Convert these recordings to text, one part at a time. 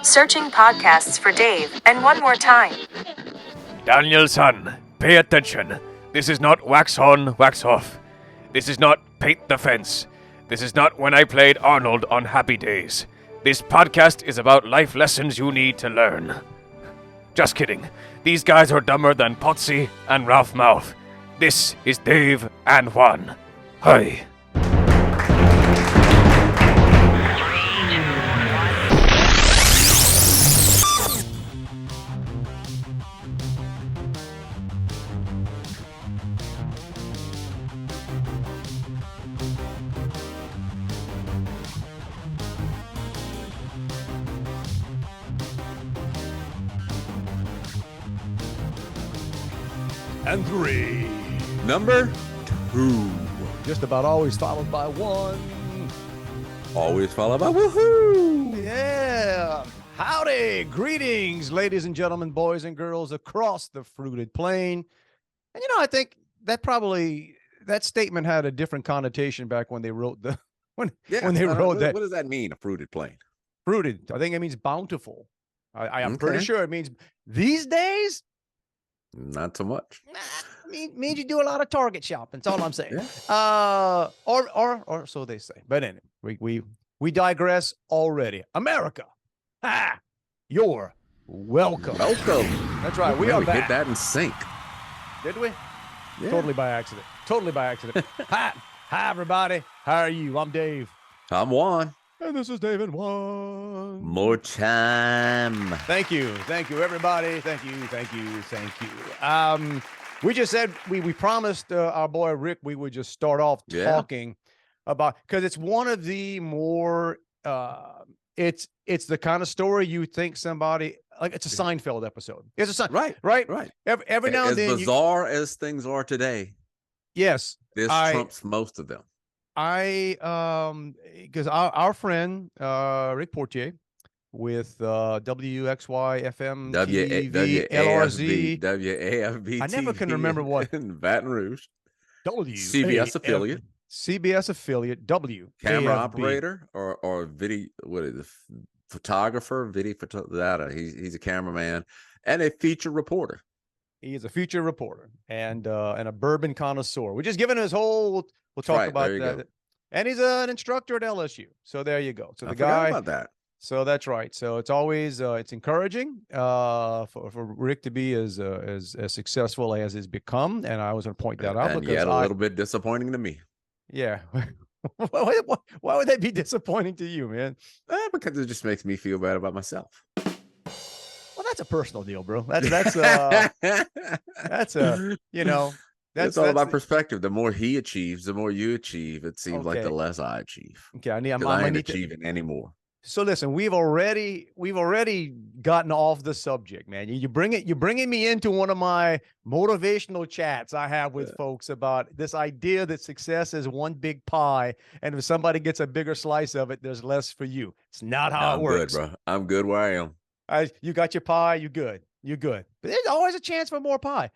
Searching podcasts for Dave, and one more time. Daniel-san, pay attention. This is not wax on, wax off. This is not paint the fence. This is not when I played Arnold on Happy Days. This podcast is about life lessons you need to learn. Just kidding. These guys are dumber than Potsy and Ralph Mouth. This is Dave and Juan. Hi. And 3. Number 2. Just about always followed by 1. Always followed by woohoo. Yeah. Howdy. Greetings, ladies and gentlemen, boys and girls across the fruited plain. And I think that statement had a different connotation back when they wrote when they wrote that. What does that mean, a fruited plain? Fruited. I think it means bountiful. I'm Okay. pretty sure it means these days. Not so much. Means you do a lot of Target shopping. That's all I'm saying. Yeah. Or so they say. But anyway, we digress already. America, you're welcome. Welcome. That's right. We Man, are we back. hit that in sync. Did we? Yeah. Totally by accident. Hi, everybody. How are you? I'm Dave. I'm Juan. And this is Dave and Juan. More time. Thank you, everybody. Thank you. We just said we promised our boy Rick we would just start off talking about, because it's one of the more it's the kind of story you think somebody, like, it's a Seinfeld episode. It's a Right. Every now and then, as bizarre as things are today, yes, this trumps most of them. Because our friend Rick Portier with WXY FM TV LRZ WAFB. I never can remember what in Baton Rouge. CBS affiliate W Camera AFB. operator or video, what is it? Photographer, he's a cameraman and a feature reporter. He is a feature reporter and a bourbon connoisseur. We're just giving his whole. We'll talk about that. Go. And he's an instructor at LSU. So there you go. So I the forgot guy about that. So that's right. So it's always it's encouraging for Rick to be as successful as he's become, and I was going to point that out, and because yet a little bit disappointing to me. Yeah. Why would that be disappointing to you, man? Because it just makes me feel bad about myself. Well, that's a personal deal, bro. That's It's all about perspective. The more he achieves, the more you achieve. It seems like the less I achieve. Okay, I ain't achieving anymore. So listen, we've already gotten off the subject, man. You're bringing me into one of my motivational chats I have with folks about this idea that success is one big pie, and if somebody gets a bigger slice of it, there's less for you. It's not how it works. I'm good, bro. I'm good where I am. You got your pie, you're good. But there's always a chance for more pie.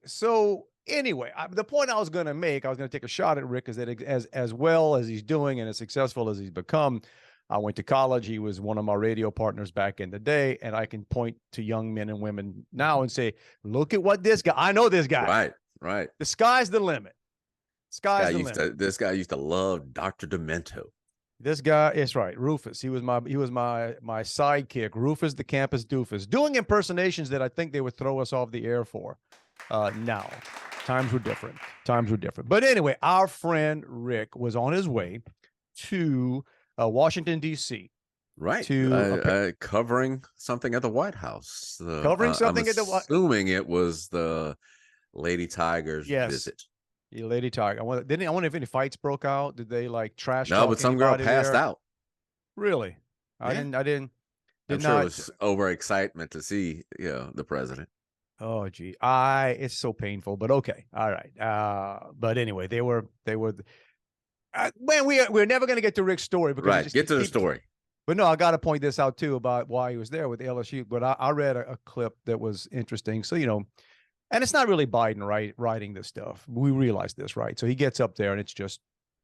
So anyway, the point I was going to make, I was going to take a shot at Rick, is that as well as he's doing and as successful as he's become, I went to college. He was one of my radio partners back in the day, and I can point to young men and women now and say, look at what this guy, I know this guy. Right. The sky's the limit. This guy used to love Dr. Demento. This guy is right. Rufus. He was my sidekick. Rufus the campus doofus, doing impersonations that I think they would throw us off the air for. Now, times were different. But anyway, our friend Rick was on his way to Washington, D.C. Right. To covering something at the White House. Assuming it was the Lady Tiger's visit. Yeah, Lady Tiger. I wonder if any fights broke out. Did they trash? No, but some girl passed out. Really? I didn't. I'm sure it was overexcitement to see, the president. Oh, gee. It's so painful, but okay. All right. But anyway, they were, man, we're never going to get to Rick's story. Because get to the story. But no, I got to point this out too about why he was there with LSU. But I read a clip that was interesting. So, and it's not really Biden writing this stuff. We realize this, right? So he gets up there and it's just.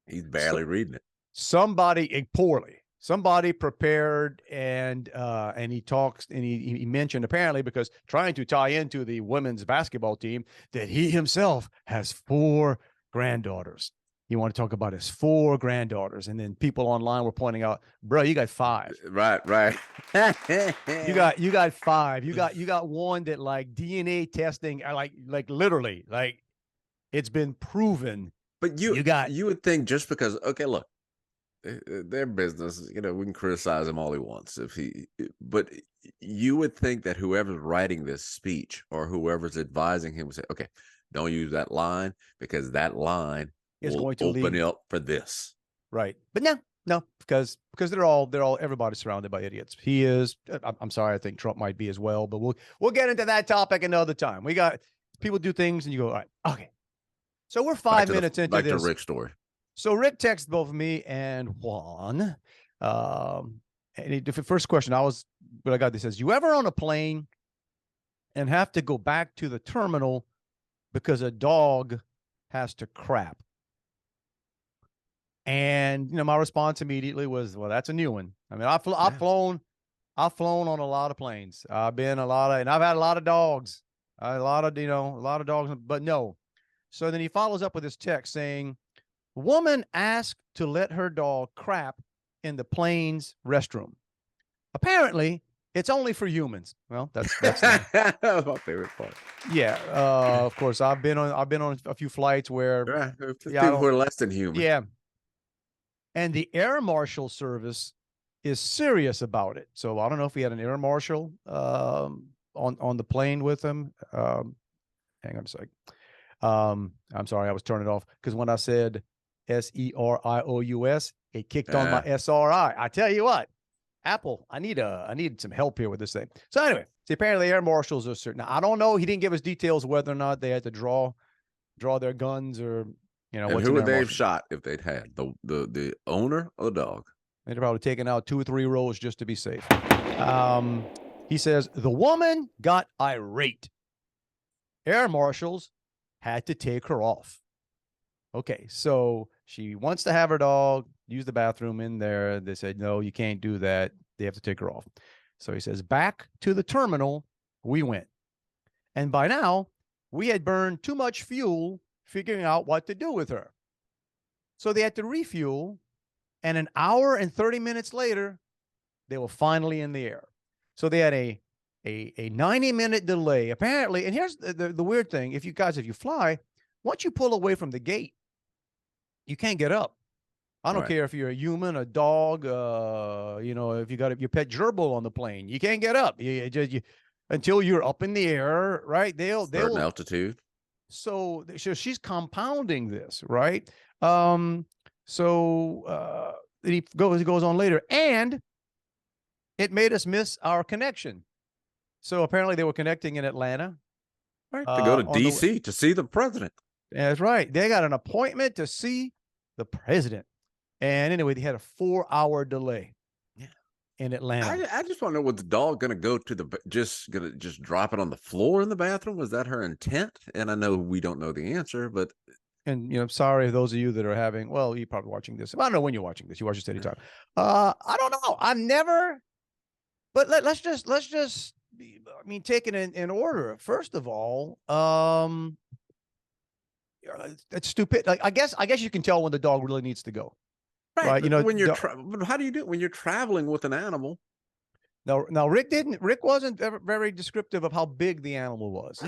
He's barely reading it. Somebody poorly. somebody prepared and he talks and he mentioned apparently because trying to tie into the women's basketball team that he himself has 4 granddaughters. He wanted to talk about his 4 granddaughters, and then people online were pointing out, bro, you got 5. Right. You got 5. You got one that like DNA testing, like literally, like it's been proven. But you would think just because, okay, look, their business, we can criticize him all he wants but you would think that whoever's writing this speech or whoever's advising him would say, okay, don't use that line because that line is going to open up for this. Right. But no, because they're all everybody's surrounded by idiots. He is. I'm sorry. I think Trump might be as well, but we'll get into that topic another time. We got people do things and you go, all right, okay. So we're 5 minutes into this. Back to Rick's story. So Rick texted both me and Juan. And the first question but I got this says, you ever on a plane and have to go back to the terminal because a dog has to crap? And my response immediately was, well, that's a new one. I mean, I've flown on a lot of planes. I've been and I've had a lot of dogs, a lot of dogs, but no. So then he follows up with this text saying, woman asked to let her dog crap in the plane's restroom. Apparently, it's only for humans. Well, that's that was my favorite part. Yeah, of course. I've been on a few flights where people who are less than human. Yeah. And the air marshal service is serious about it. So I don't know if he had an air marshal on the plane with him. Hang on a sec. I'm sorry, I was turning it off because when I said SERIOUS, it kicked on my SRI. I tell you what, Apple, I need some help here with this thing. So anyway, apparently air marshals are certain. Now, I don't know. He didn't give us details whether or not they had to draw their guns or and who would they have shot if they'd had the owner or the dog? They'd probably taken out 2 or 3 rows just to be safe. He says the woman got irate. Air marshals had to take her off. Okay, so she wants to have her dog use the bathroom in there. They said, no, you can't do that. They have to take her off. So he says, back to the terminal we went. And by now, we had burned too much fuel figuring out what to do with her. So they had to refuel. And an hour and 30 minutes later, they were finally in the air. So they had a 90-minute delay, apparently. And here's the weird thing. If you fly, once you pull away from the gate, you can't get up. I don't care if you're a human, a dog, if you got your pet gerbil on the plane, you can't get up. You until you're up in the air, right? They'll altitude. So she's compounding this, right? He goes on later, and it made us miss our connection. So apparently they were connecting in Atlanta. Right, to go to DC to see the president. That's right. They got an appointment to see the president. And anyway, they had a 4-hour delay in Atlanta. I just want to know, was the dog going to go to just drop it on the floor in the bathroom? Was that her intent? And I know we don't know the answer, but. And, sorry, those of you that are having, well, you're probably watching this. I don't know when you're watching this. You watch this anytime. I don't know. I've never, but let's just, take it in order. First of all, that's stupid. Like, I guess you can tell when the dog really needs to go. Right. When you're how do you do it when you're traveling with an animal? Now Rick wasn't very descriptive of how big the animal was.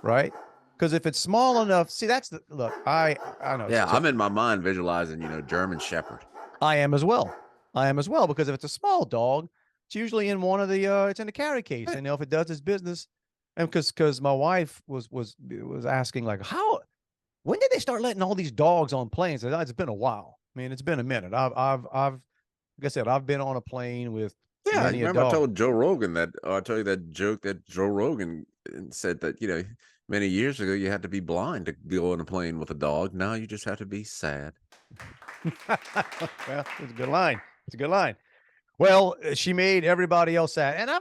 Right? Because if it's small enough, see, look, I know. Yeah, I'm in my mind visualizing, German Shepherd. I am as well, because if it's a small dog, it's usually in one of the it's in the carry case. And if it does its business, and because my wife was asking, like, when did they start letting all these dogs on planes? It's been a while. I mean, it's been a minute. Like I said, I've been on a plane with many a dog. I told Joe Rogan I'll tell you that joke that Joe Rogan said that, many years ago you had to be blind to go on a plane with a dog. Now you just have to be sad. Well, it's a good line. Well, she made everybody else sad. And I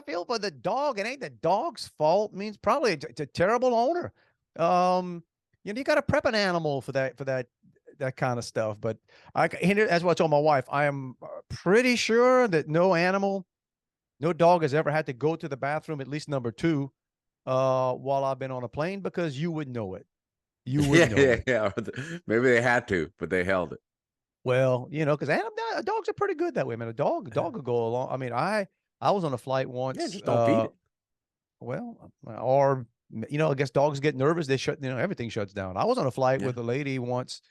feel for the dog. It ain't the dog's fault. I mean, it's probably it's a terrible owner. You got to prep an animal for that that kind of stuff. But that's what I told my wife. I am pretty sure that no dog has ever had to go to the bathroom, at least number two, while I've been on a plane, because you would know it. You would know it. Yeah. Maybe they had to, but they held it. Well, because dogs are pretty good that way, man. A dog will go along. I mean, I was on a flight once. Yeah, just don't feed it. Well, or I guess dogs get nervous. They shut. Everything shuts down. I was on a flight with a lady once.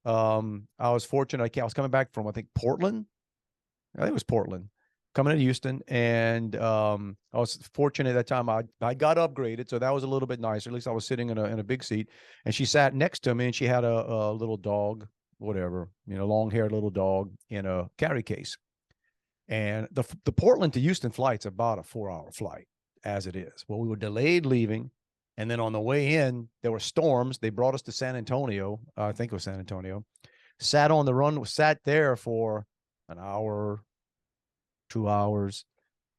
I was fortunate. I was coming back from, I think, Portland. I think it was Portland, coming to Houston, and I was fortunate at that time. I got upgraded, so that was a little bit nicer. At least I was sitting in a big seat, and she sat next to me, and she had a little dog, whatever, long-haired little dog in a carry case. And the Portland to Houston flight's about a 4-hour flight as it is. Well, we were delayed leaving, and then on the way in, there were storms. They brought us to San Antonio. I think it was San Antonio. Sat on the run, sat there for an hour, 2 hours,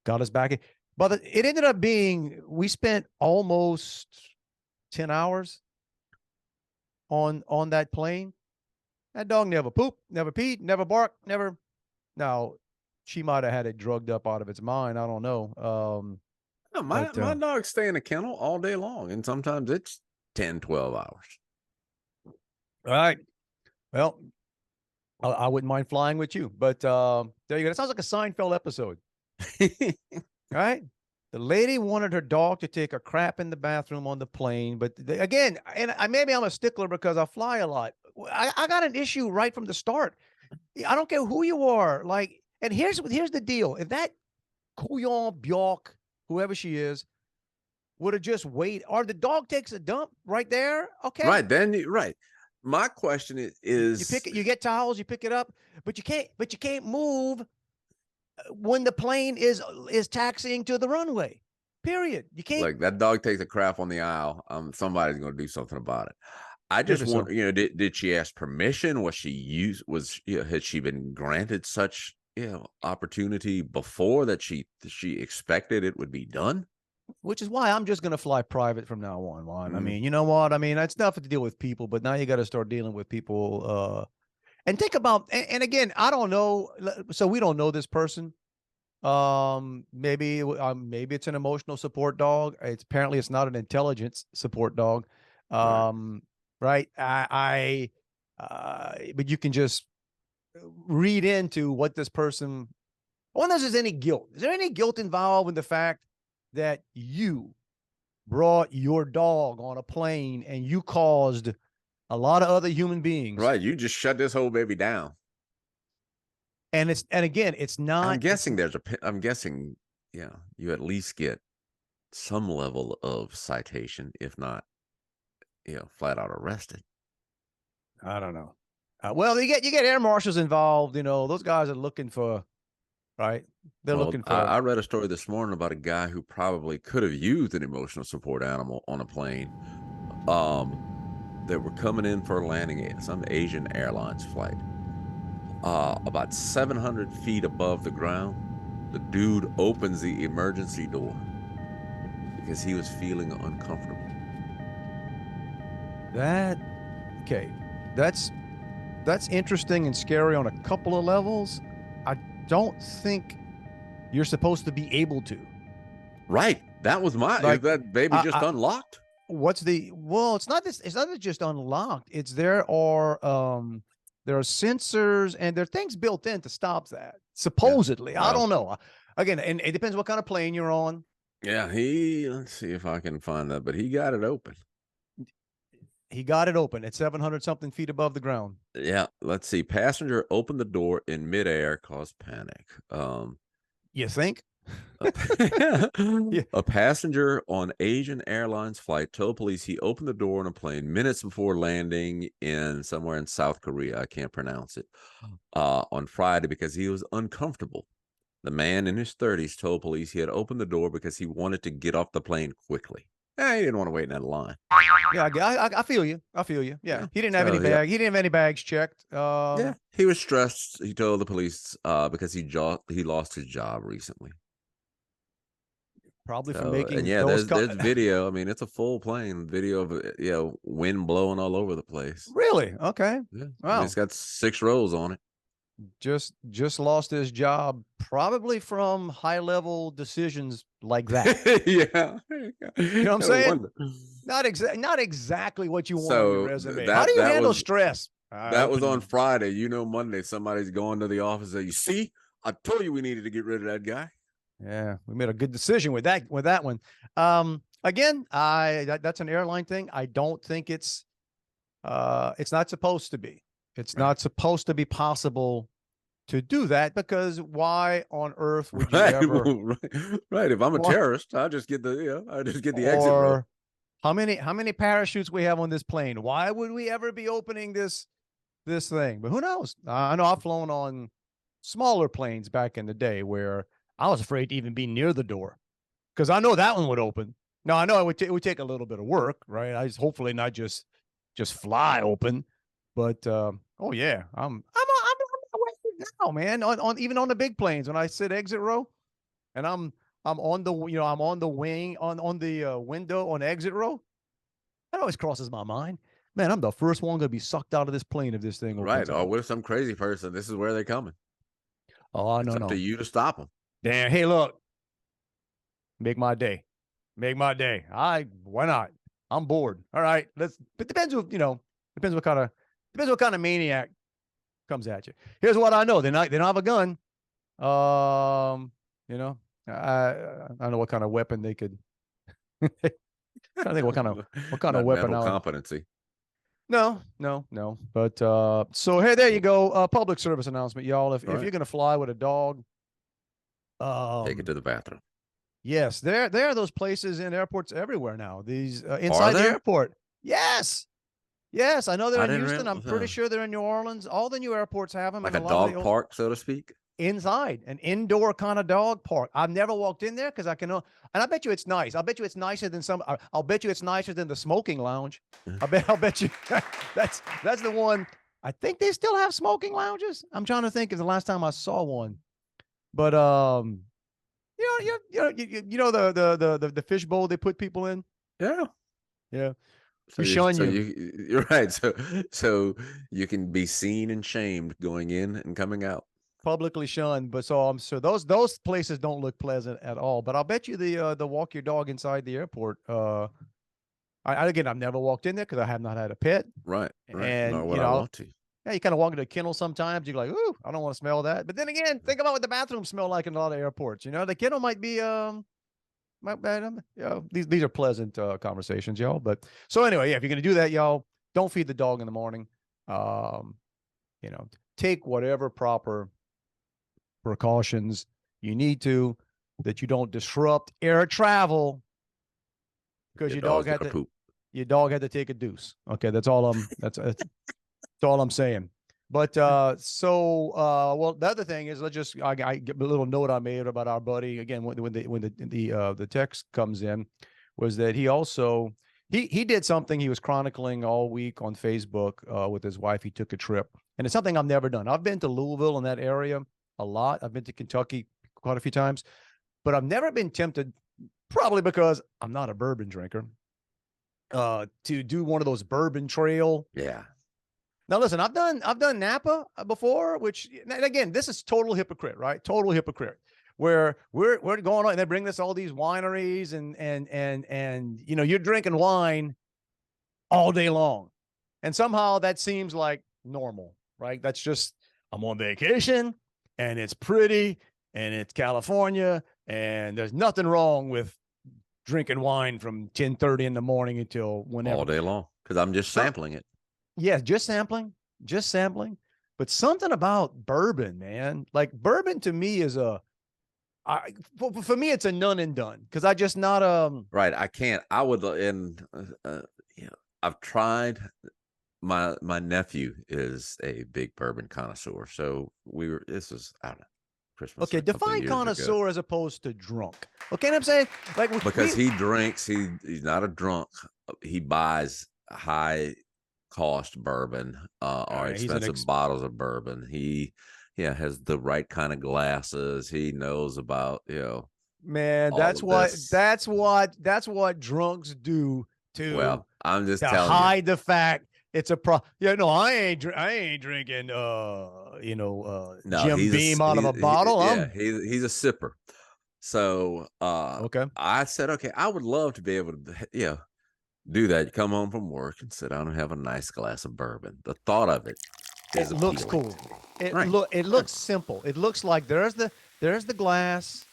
got us back. But it ended up being, we spent almost 10 hours on that plane. That dog never pooped, never peed, never barked, never. Now, she might have had it drugged up out of its mind. I don't know. No, my dogs stay in a kennel all day long, and sometimes it's 10, 12 hours. All right. Well, I wouldn't mind flying with you, but there you go. It sounds like a Seinfeld episode. All right. The lady wanted her dog to take a crap in the bathroom on the plane, but again, and maybe I'm a stickler because I fly a lot. I got an issue right from the start. I don't care who you are. Like, and here's the deal. If that Couillon Bjork, whoever she is, would have just waited, or the dog takes a dump right there. Okay. Right. Then right. My question is you pick it, you get towels, you pick it up, but you can't move when the plane is taxiing to the runway. Period. You can't. Like, that dog takes a crap on the aisle. Somebody's going to do something about it. I just want, did she ask permission? Was she had she been granted such, opportunity before that she expected it would be done? Which is why I'm just going to fly private from now on, Juan. I mean, you know what? I mean, that's nothing to deal with people, but now you got to start dealing with people. And think about, and again, I don't know. So we don't know this person. Maybe it's an emotional support dog. Apparently it's not an intelligence support dog. Right. But you can just read into what this person, I wonder if there's any guilt. Is there any guilt involved in the fact that you brought your dog on a plane and you caused a lot of other human beings? Right. You just shut this whole baby down. And again, it's not. I'm guessing you at least get some level of citation, if not, flat out arrested. I don't know. Well, you get air marshals involved. Those guys are looking for, right? They're looking for. I read a story this morning about a guy who probably could have used an emotional support animal on a plane. They were coming in for a landing at some Asian Airlines flight. About 700 feet above the ground, the dude opens the emergency door because he was feeling uncomfortable. That's interesting and scary on a couple of levels. I don't think you're supposed to be able to. Right. That was is that baby just unlocked? It's not just unlocked. It's there are sensors and there are things built in to stop that. Supposedly. Yeah. Well, I don't know. Again, and it depends what kind of plane you're on. Yeah, let's see if I can find that, but he got it open. He got it open at 700 something feet above the ground. Yeah, let's see. Passenger opened the door in midair, caused panic. You think? A passenger on Asian Airlines flight told police he opened the door on a plane minutes before landing somewhere in South Korea. I can't pronounce it. On Friday because he was uncomfortable. The man in his 30s told police he had opened the door because he wanted to get off the plane quickly. He didn't want to wait in that line. Yeah, I feel you. Yeah, he didn't have any bag. He didn't have any bags checked. Yeah, he was stressed. He told the police because he lost his job recently. Probably for So, and making yeah, those. there's video. I mean, it's a full plane video of wind blowing all over the place. Really? Okay. Yeah, I mean, Wow. it's got 6 rows on it. Just lost his job, probably from high level decisions like that. Yeah, You know what I'm gotta saying? wonder. Not exactly what you want on your So resume. How do you handle stress? I that was opened on Friday. Monday somebody's going to the office and you see, I told you we needed to get rid of that guy. Yeah, we made a good decision with that one. Again, that's an airline thing. I don't think it's not supposed to be. It's Right. not supposed to be possible to do that, because why on earth would you Right, ever? right. If I'm a Why- terrorist, I just get the exit row. or how many parachutes we have on this plane? Why would we ever be opening this thing? But who knows? I know I've flown on smaller planes back in the day where I was afraid to even be near the door, because I know that one would open. Now I know it would take a little bit of work, right? I just hopefully not just fly open, but oh yeah, I'm now, man. On even on the big planes, when I sit exit row, and I'm on the I'm on the wing on the window on exit row, that always crosses my mind. Man, I'm the first one gonna be sucked out of this plane if this thing Right. opens Or up. what if some crazy person? This is where they're coming. Oh It's no up to no, you to stop them. damn! Hey, look, make my day, make my day. Why not? I'm bored. All right, let's. It depends depends what kind of maniac comes at you. Here's what I know: they don't have a gun. You know, I don't know what kind of weapon they could. Trying to think what kind of Not weapon mental I would. competency. No. But so hey, there you go. Public service announcement, y'all. If Right. you're gonna fly with a dog, Take it to the bathroom. yes, there are those places in airports everywhere now. These Are inside the there? airport. Yes. Yes, I know they're I in didn't Houston. I'm pretty realize. sure they're in New Orleans. All the new airports have them, Like and a a lot of the dog old park, so to speak. inside an indoor kind of dog park. I've never walked in there because I can, and I bet you it's nice. I'll bet you it's nicer than I'll bet you it's nicer than the smoking lounge. I'll bet you that's the one. I think they still have smoking lounges. I'm trying to think of the last time I saw one. But the fish bowl they put people in. Yeah. Yeah, So we shun you. you're right. So you can be seen and shamed going in and coming out. Publicly shunned, but so those places don't look pleasant at all. But I'll bet you the walk your dog inside the airport. Again, I've never walked in there because I have not had a pet, Right. Right. and Nor would I want to. yeah, you kind of walk into a kennel sometimes. You're like, ooh, I don't want to smell that. But then again, think about what the bathrooms smell like in a lot of airports. The kennel might be these are pleasant conversations, y'all. But so anyway, yeah, if you're gonna do that, y'all, don't feed the dog in the morning. Um, take whatever proper precautions you need to, that you don't disrupt air travel, because your dog had to poop. take a deuce. Okay, that's all that's all I'm saying. But well, the other thing is, I get a little note I made about our buddy again when the text comes in, was that he also he did something he was chronicling all week on Facebook with his wife. He took a trip, and it's something I've never done. I've been to Louisville in that area a lot. I've been to Kentucky quite a few times, but I've never been tempted, probably because I'm not a bourbon drinker, to do one of those bourbon trail. Yeah. Now listen, I've done Napa before, which, and again, this is total hypocrite, right? Total hypocrite. Where we're going on, and they bring us all these wineries, and you're drinking wine all day long, and somehow that seems like normal, right? That's just, I'm on vacation, and it's pretty, and it's California, and there's nothing wrong with drinking wine from 10:30 in the morning until whenever. All day long. Because I'm just sampling it. Yeah, just sampling. But something about bourbon, man. Like bourbon to me is for me, it's a none and done, because I just not Right. I can't. I would, and I've tried. My nephew is a big bourbon connoisseur. So this was, I don't know, Christmas. okay. Define connoisseur as opposed to drunk. Okay, what I'm saying, like, because he drinks. He's not a drunk. He buys high cost bourbon or right, expensive bottles of bourbon. He has the right kind of glasses. He knows about Man, all of this. that's what drunks do to Well, I'm just telling you. hide the fact it's a pro. Yeah, no, I ain't drinking No, Jim Beam out of a he, bottle. yeah, he's a sipper. So Okay. I said, okay, I would love to be able to, do that. You come home from work and sit down and have a nice glass of bourbon. The thought of it is It looks appealing cool. to me. It Right. look it looks simple. It looks like there's the glass,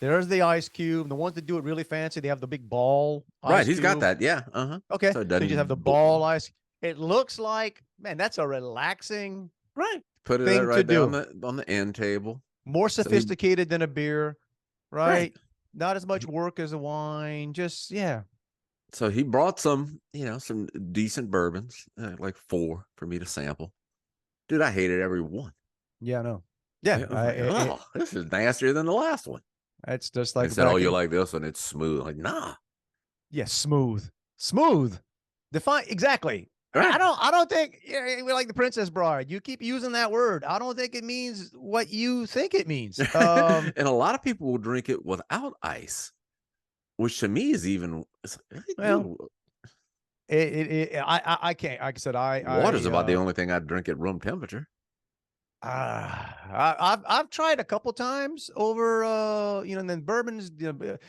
there's the ice cube. The ones that do it really fancy, they have the big ball Right. ice He's got cube. that. Yeah. Uh-huh. Okay. So it So you just have doesn't the ball ice. It looks like, man, that's a relaxing right. Put it thing to right there do. on the end table. More So sophisticated than a beer, right? right. Not as much work as a wine. Just yeah. So he brought some decent bourbons, like 4 for me to sample. Dude, I hated every one. Yeah, no. Yeah. I was like, oh, this is nastier than the last one. It's just They like said, oh, you like this one? It's smooth. Like, nah. yeah, smooth. Smooth. Define exactly. Right. I don't think we're like the Princess Bride. You keep using that word. I don't think it means what you think it means. And a lot of people will drink it without ice, which to me is even Well, I can't. Like I said, water's about the only thing I drink at room temperature. I've tried a couple times over and then bourbon's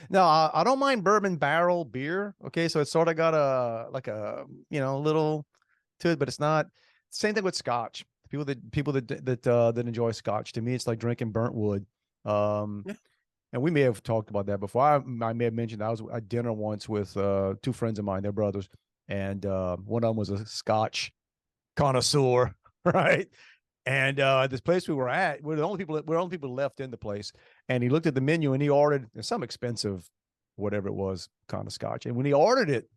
no, I don't mind bourbon barrel beer. Okay, so it's sort of got a little to it, but it's not same thing with scotch. People that enjoy scotch, to me it's like drinking burnt wood. Yeah. And we may have talked about that before. I may have mentioned I was at dinner once with 2 friends of mine, they're brothers, and one of them was a scotch connoisseur, right? And this place we were at, we're the only people left in the place. And he looked at the menu and he ordered some expensive, whatever it was, kind of scotch. And when he ordered it,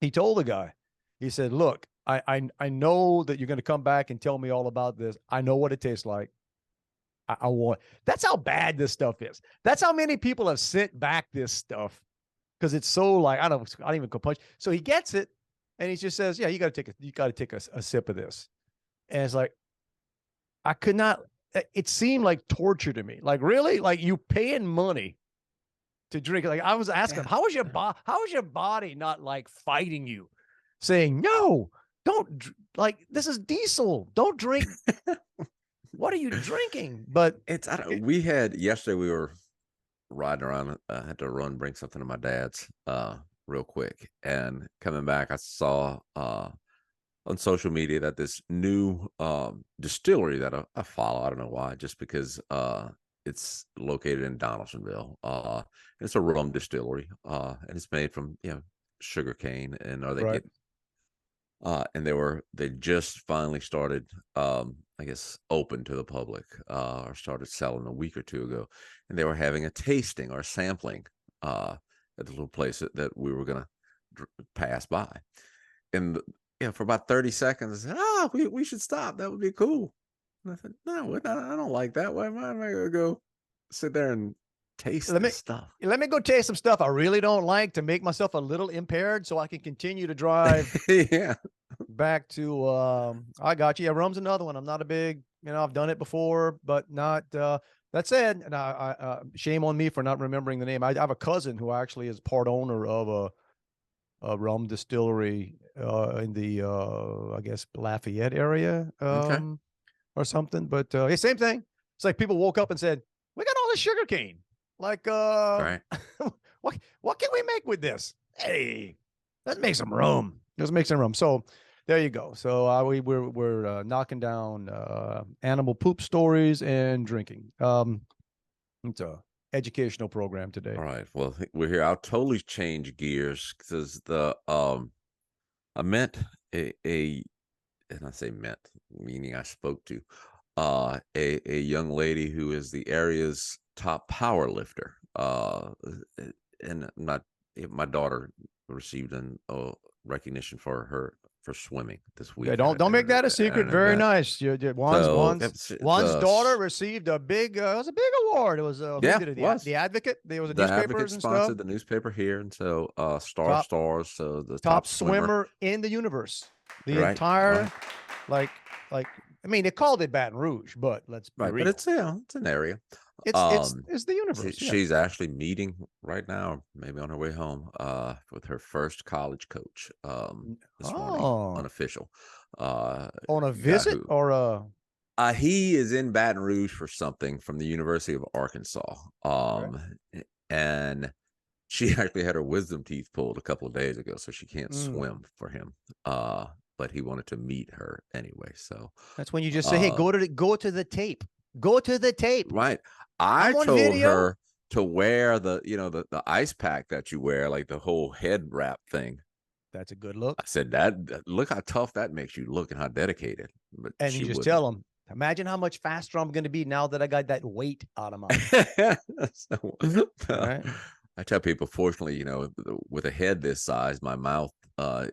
he told the guy, he said, "Look, I know that you're going to come back and tell me all about this. I know what it tastes like. I want." That's how bad this stuff is. That's how many people have sent back this stuff because it's so like I don't even go punch. So he gets it, and he just says, "Yeah, you got to take a sip of this." And it's like, I could not. It seemed like torture to me. Like really, like you paying money to drink. Like I was asking him, how is your body not like fighting you, saying no, don't like this is diesel. Don't drink. What are you drinking? But we had yesterday. We were riding around. I had to bring something to my dad's real quick, and coming back, I saw on social media that this new distillery that I follow, I don't know why, just because it's located in Donaldsonville. It's a rum distillery, and it's made from sugar cane, and they just finally started I guess open to the public, or started selling a week or 2 ago, and they were having a tasting or sampling at the little place that we were gonna pass by, and for about 30 seconds, I said, we should stop. That would be cool. And I said, no, I don't like that. Why am I going to go sit there and taste this stuff? Let me go taste some stuff I really don't like to make myself a little impaired so I can continue to drive back to, I got you. Yeah, rum's another one. I'm not a big, I've done it before, but not, that said, and I shame on me for not remembering the name. I have a cousin who actually is part owner of a rum distillery in the I guess Lafayette area or something. But hey, same thing. It's like people woke up and said, "We got all this sugar cane. Like, right. what can we make with this? Hey, let's make some rum. Let's make some rum." So there you go. So we're knocking down animal poop stories and drinking. It's a educational program today. All right. Well, we're here. I'll totally change gears because I met and I say met, meaning I spoke to a young lady who is the area's top power lifter. And my daughter received a recognition for swimming this week. Yeah, don't make that a secret. Very nice. Juan's daughter received a big. It was a big award. It was who did it? The Advocate. There was a newspapers and sponsored stuff. the newspaper here, and so Stars. So the top swimmer in the universe. The entire, like. I mean, they called it Baton Rouge, but let's be real. But it's an area. It's the universe. Yeah. She's actually meeting right now, maybe on her way home, with her first college coach, this morning, Oh, unofficial. on a Guy visit who or a he is in Baton Rouge for something from the University of Arkansas. okay. And she actually had her wisdom teeth pulled a couple of days ago, so she can't Mm. swim for him. But he wanted to meet her anyway. So That's when you just say, "Hey, uh go to the tape. Go to the tape. right. I I'm on told video." her to wear the ice pack that you wear, like the whole head wrap thing. That's a good look. I said look how tough that makes you look and how dedicated. But And you she just wouldn't. tell them, imagine how much faster I'm going to be now that I got that weight out of my. So, Right. I tell people, fortunately, with a head this size, my mouth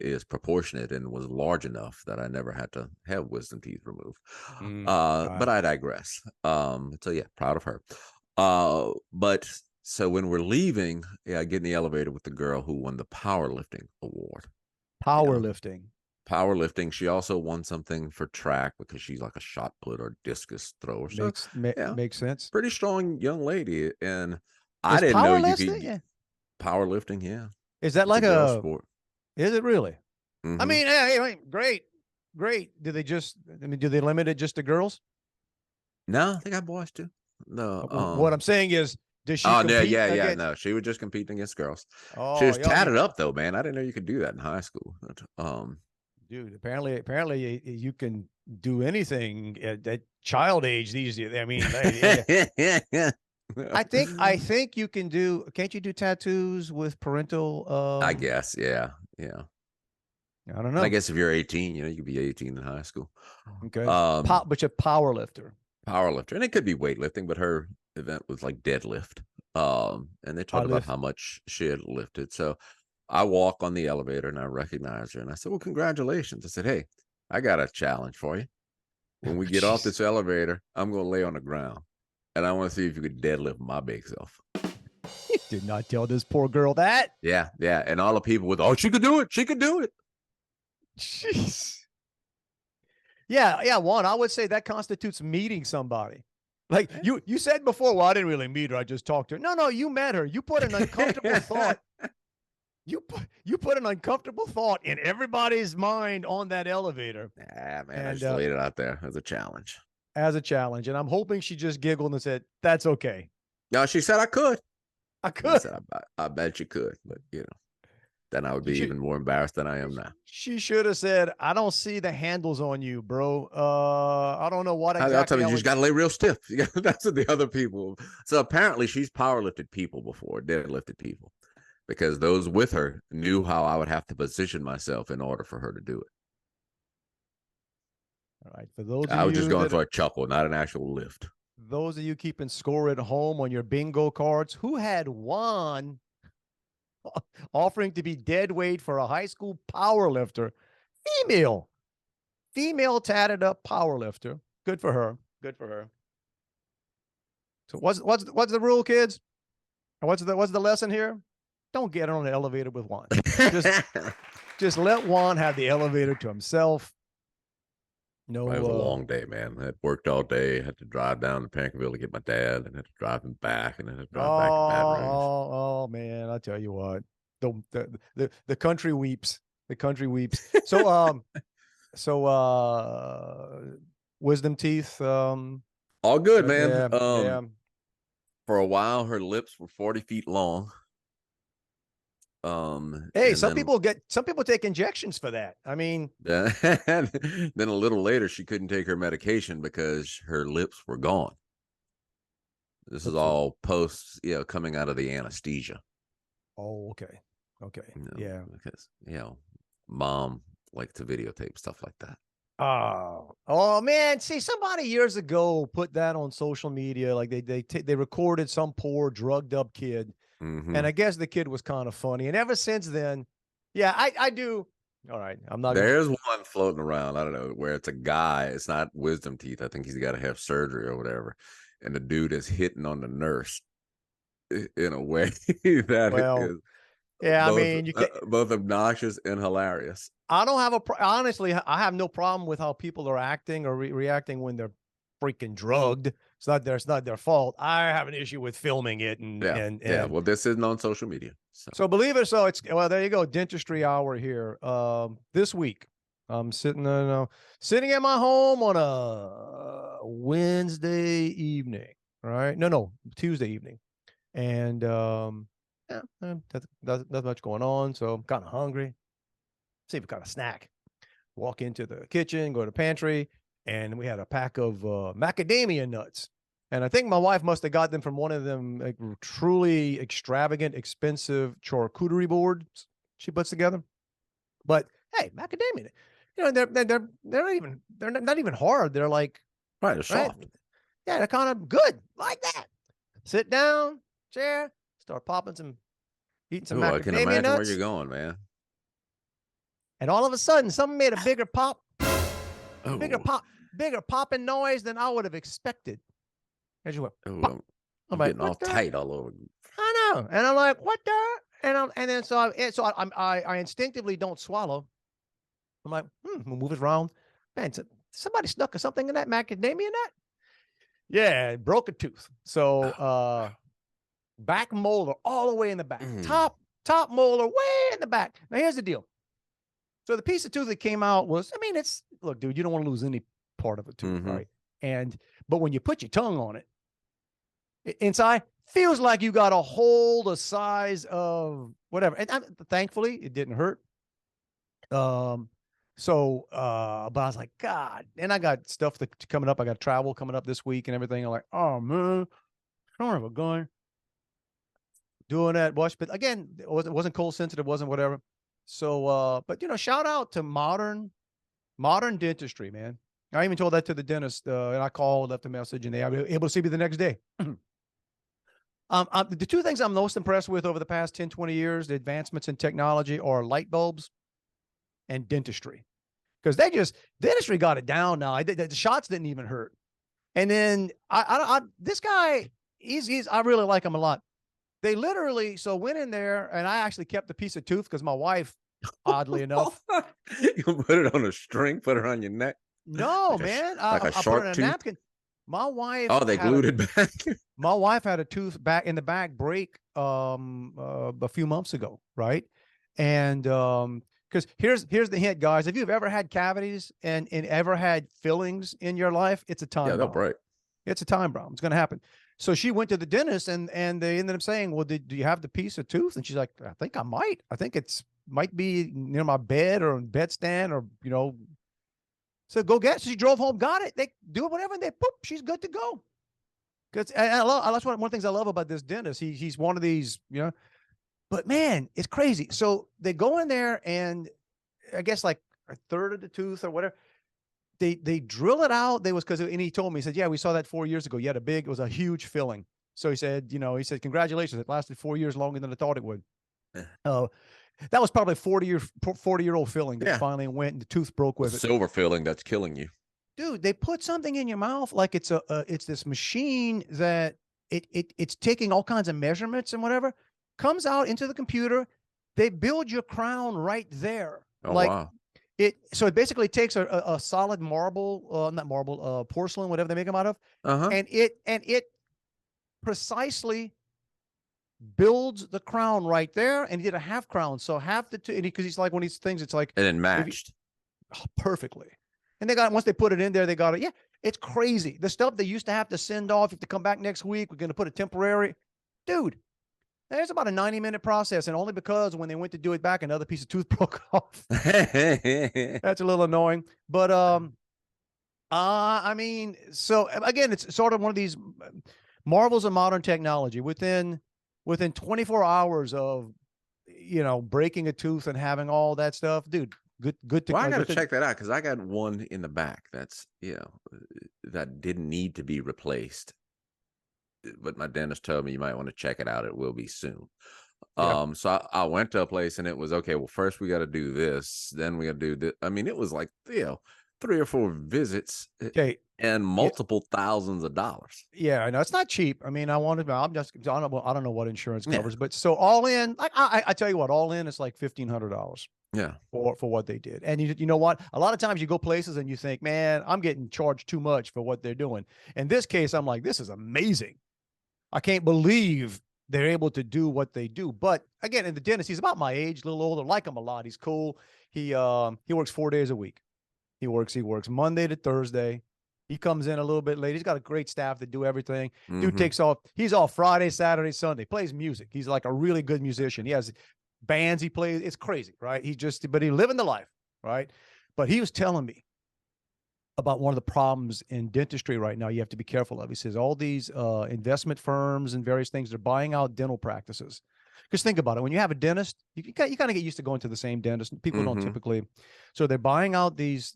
is proportionate and was large enough that I never had to have wisdom teeth removed. But I digress. So yeah, proud of her. But so when we're leaving, I get in the elevator with the girl who won the powerlifting award. Powerlifting. Powerlifting. She also won something for track because she's like a shot put or discus thrower. So Makes sense. pretty strong young lady. And I Is didn't know you powerlifting? could Yeah. powerlifting. Yeah, Is that it's like a girl a? sport. Is it really? I Mhm. mean, hey, great, great. Do they just? I mean, do they limit it just to girls? No, they got boys too. No, What I'm saying is, does she oh no, compete yeah. against? No, she was just competing against girls. She Oh, was yeah. I tatted mean, up though, man. I didn't know you could do that in high school. dude, apparently you can do anything at child age these days. I mean, I think you can do. Can't you do tattoos with parental? I guess, yeah. I don't And I know. guess if you're 18, you could be 18 in high school. Okay, Um, but you're a power lifter. Powerlifter, and it could be weightlifting, but her event was like deadlift. And they I talked about lift. how much she had lifted. So I walk on the elevator and I recognize her, and I said, "Well, congratulations." I said, "Hey, I got a challenge for you. When we get off Jeez. this elevator, I'm going to lay on the ground, and I want to see if you could deadlift my big self." Did not tell this poor girl that. Yeah. And all the people with, "Oh, she could do it. She could do it." Jeez. Yeah, Juan, I would say that constitutes meeting somebody. Like you said before, well, I didn't really meet her. I just talked to her. No, you met her. You put an uncomfortable thought. You put an uncomfortable thought in everybody's mind on that elevator. Yeah, man. I And just laid it out there as a challenge. as a challenge. And I'm hoping she just giggled and said, "That's okay. No, she said I could. I And I could." said, I bet you could. But, then I would be even more embarrassed than I am now. She should have said, "I don't see the handles on you, bro. I don't know what I'll tell exactly you, I you would." just got to lay real stiff. That's what the other people. So apparently she's powerlifted people before, deadlifted people, because those with her knew how I would have to position myself in order for her to do it. All right. For those of I was just you going that for a chuckle, not an actual lift. those of you keeping score at home on your bingo cards, who had Juan offering to be dead weight for a high school power lifter, female tatted up power lifter. Good for her. Good for her. So what's the rule, kids? And what's the lesson here? Don't get on the elevator with Juan. Just let Juan have the elevator to himself. No, It was a long day, man. I had worked all day. Had to drive down to Pankerville to get my dad, and had to drive him back, and then had to drive back to Baton Rouge. Oh man, I tell you what, the country weeps. The country weeps. So wisdom teeth. All good, man. Yeah. For a while, her lips were 40 feet long. Hey, And some then people take injections for that. I mean, then a little later, she couldn't take her medication because her lips were gone. This is all post, coming out of the anesthesia. oh, okay. Yeah. Because mom liked to videotape stuff like that. Oh man. See, somebody years ago put that on social media. Like they recorded some poor drugged up kid. Mhm. And I guess the kid was kind of funny. And ever since then, yeah, I do. All right. I'm not There's one floating around. I don't know where it's a guy. It's not wisdom teeth. I think he's got to have surgery or whatever. And the dude is hitting on the nurse in a way that is yeah, both, I mean, you can't. both obnoxious and hilarious. I don't have honestly, I have no problem with how people are acting or reacting when they're freaking drugged. it's not their fault. I have an issue with filming it, and yeah. Well, this isn't on social media, so believe it or so, it's well. There you go, dentistry hour here. This week, I'm sitting at my home on a Wednesday evening, right? No, Tuesday evening, and yeah, that's much going on. So I'm kind of hungry. See if we got a snack. Walk into the kitchen, go to the pantry, and we had a pack of macadamia nuts. And I think my wife must have got them from one of them like truly extravagant, expensive charcuterie boards she puts together. But hey, macadamia, they're not even hard. They're like right. It's soft. Right? Yeah, they're kind of good like that. Sit down, chair, start eating some macadamia I can imagine nuts. where you're going, man. And all of a sudden, something made a bigger pop, Oh. bigger popping noise than I would have expected. As you went, I'm like, getting all tight all over. I know, and I'm like, what the? And then so I instinctively don't swallow. I'm like, we'll move it around. Man, somebody snuck something in that macadamia nut. Yeah, it broke a tooth. So back molar all the way in the back, top molar way in the back. Now here's the deal. So the piece of tooth that came out was, look, dude, you don't want to lose any part of a tooth, right? But when you put your tongue on it, inside feels like you got a hole the size of whatever. And thankfully, it didn't hurt. But I was like, God, and I got stuff coming up. I got travel coming up this week and everything. I'm like, oh man, I don't have a gun. Doing that, but again, it wasn't cold sensitive, wasn't whatever. So, but shout out to modern dentistry, man. I even told that to the dentist, and I called, left a message, and they were able to see me the next day. The two things I'm most impressed with over the past 10, 20 years, the advancements in technology, are light bulbs and dentistry. Because dentistry got it down now. The shots didn't even hurt. And then this guy, I really like him a lot. They literally went in there, and I actually kept the piece of tooth because my wife, oddly enough, you put it on a string, put it on your neck. No, man, I put it in a napkin. My wife. Oh, they glued it back. My wife had a tooth back in the back break a few months ago, right? And because here's the hint, guys. If you've ever had cavities and ever had fillings in your life, it's a time bomb. They'll break. It's a time bomb. It's going to happen. So she went to the dentist, and they ended up saying, well, do you have the piece of tooth? And she's like, I think I might. I think might be near my bed or bedstand or, So go get it. So she drove home, got it. They do it, whatever, and she's good to go. That's one of the things I love about this dentist. He's one of these, but man, it's crazy. So they go in there, and I guess like a third of the tooth or whatever, they drill it out. And he told me, he said, yeah, we saw that 4 years ago. You had it was a huge filling. So he said, congratulations. It lasted 4 years longer than I thought it would. That was probably a 40-year-old filling that finally went, and the tooth broke with it. Silver filling that's killing you. Dude, they put something in your mouth like it's this machine that it's taking all kinds of measurements and whatever, comes out into the computer. They build your crown right there. Oh, wow. So it basically takes a solid porcelain, whatever they make them out of, and it precisely builds the crown right there, and he did a half crown. So half because he's like one of these things, it's like, and then matched perfectly. And once they put it in there, they got it. Yeah, it's crazy. The stuff they used to have to send off, you have to come back next week. We're going to put a temporary. Dude, there's about a 90-minute process, and only because when they went to do it back, another piece of tooth broke off. That's a little annoying. But so again, it's sort of one of these marvels of modern technology. Within 24 hours of breaking a tooth and having all that stuff, dude. Good to. Well, I got to check that out because I got one in the back that's that didn't need to be replaced, but my dentist told me you might want to check it out. It will be soon. Yeah. So I went to a place, and it was okay. Well, first we got to do this, then we got to do this. I mean, it was like 3 or 4 visits. Okay. And multiple thousands of dollars. Yeah, I know it's not cheap. I mean, I don't know what insurance covers, but so all in, like I tell you what, all in, it's like $1,500. Yeah. for what they did. And you know what? A lot of times you go places and you think, man, I'm getting charged too much for what they're doing. In this case, I'm like, this is amazing. I can't believe they're able to do what they do. But again, in the dentist, he's about my age, a little older. Like him a lot. He's cool. He works 4 days a week. He works Monday to Thursday. He comes in a little bit late. He's got a great staff that do everything. Dude takes off. He's off Friday, Saturday, Sunday. Plays music. He's like a really good musician. He has bands he plays. It's crazy, right? But he's living the life, right? But he was telling me about one of the problems in dentistry right now you have to be careful of. He says all these investment firms and various things, they're buying out dental practices. Because think about it, when you have a dentist, you kind of get used to going to the same dentist. People don't typically, so they're buying out these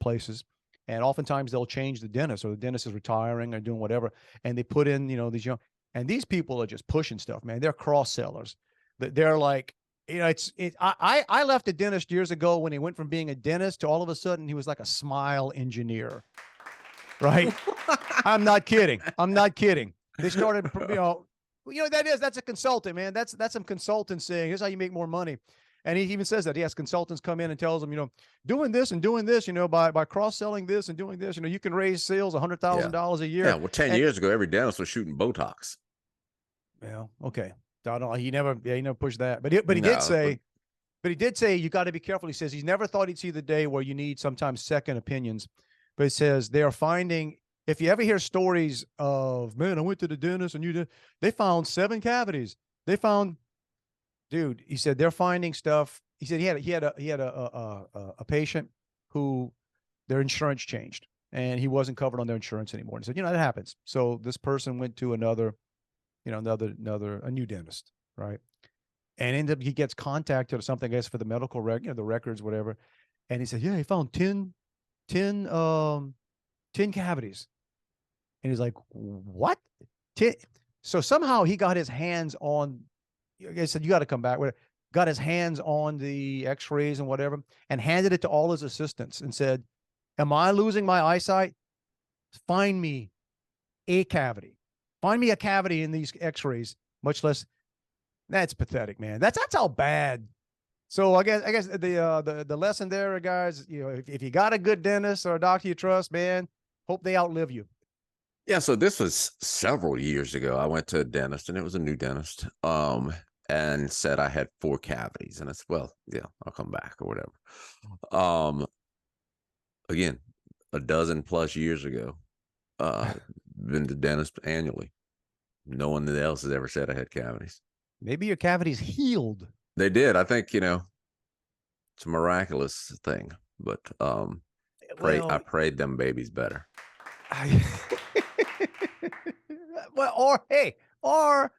places, and oftentimes they'll change the dentist, or the dentist is retiring or doing whatever, and they put in these young, and these people are just pushing stuff, man. They're cross sellers. They're like, I left a dentist years ago when he went from being a dentist to all of a sudden he was like a smile engineer, right? I'm not kidding. They started, that's a consultant, man. That's some consultant saying, here's how you make more money. And he even says that he has consultants come in and tells them, doing this and doing this, by cross-selling this and doing this, you can raise sales $100,000 a year. Yeah. Well, 10 years ago, every dentist was shooting Botox. Well, okay. I don't know. He never pushed that, but he did say you got to be careful. He says he's never thought he'd see the day where you need sometimes second opinions, but he says they are finding, if you ever hear stories of, man, I went to the dentist and they found 7 cavities. They found, dude, he said they're finding stuff. He said he had a patient who their insurance changed and he wasn't covered on their insurance anymore. And he said, that happens. So this person went to a new dentist, right? And ended up, he gets contacted or something, I guess, for the medical the records, whatever. And he said, yeah, he found 10 cavities. And he's like, what? 10? So somehow he got his hands on, I said, you got to come back with it. Got his hands on the x-rays and whatever, and handed it to all his assistants and said, am I losing my eyesight? Find me a cavity. Find me a cavity in these x-rays, much less. That's pathetic, man. That's how bad. So I guess the lesson there, guys, if you got a good dentist or a doctor you trust, man, hope they outlive you. Yeah, so this was several years ago. I went to a dentist, and it was a new dentist, and said I had 4 cavities. And I said, well, yeah, I'll come back or whatever. Again, a dozen plus years ago, been to dentist annually. No one else has ever said I had cavities. Maybe your cavities healed. They did. I think, it's a miraculous thing, but I prayed them babies better. Well, or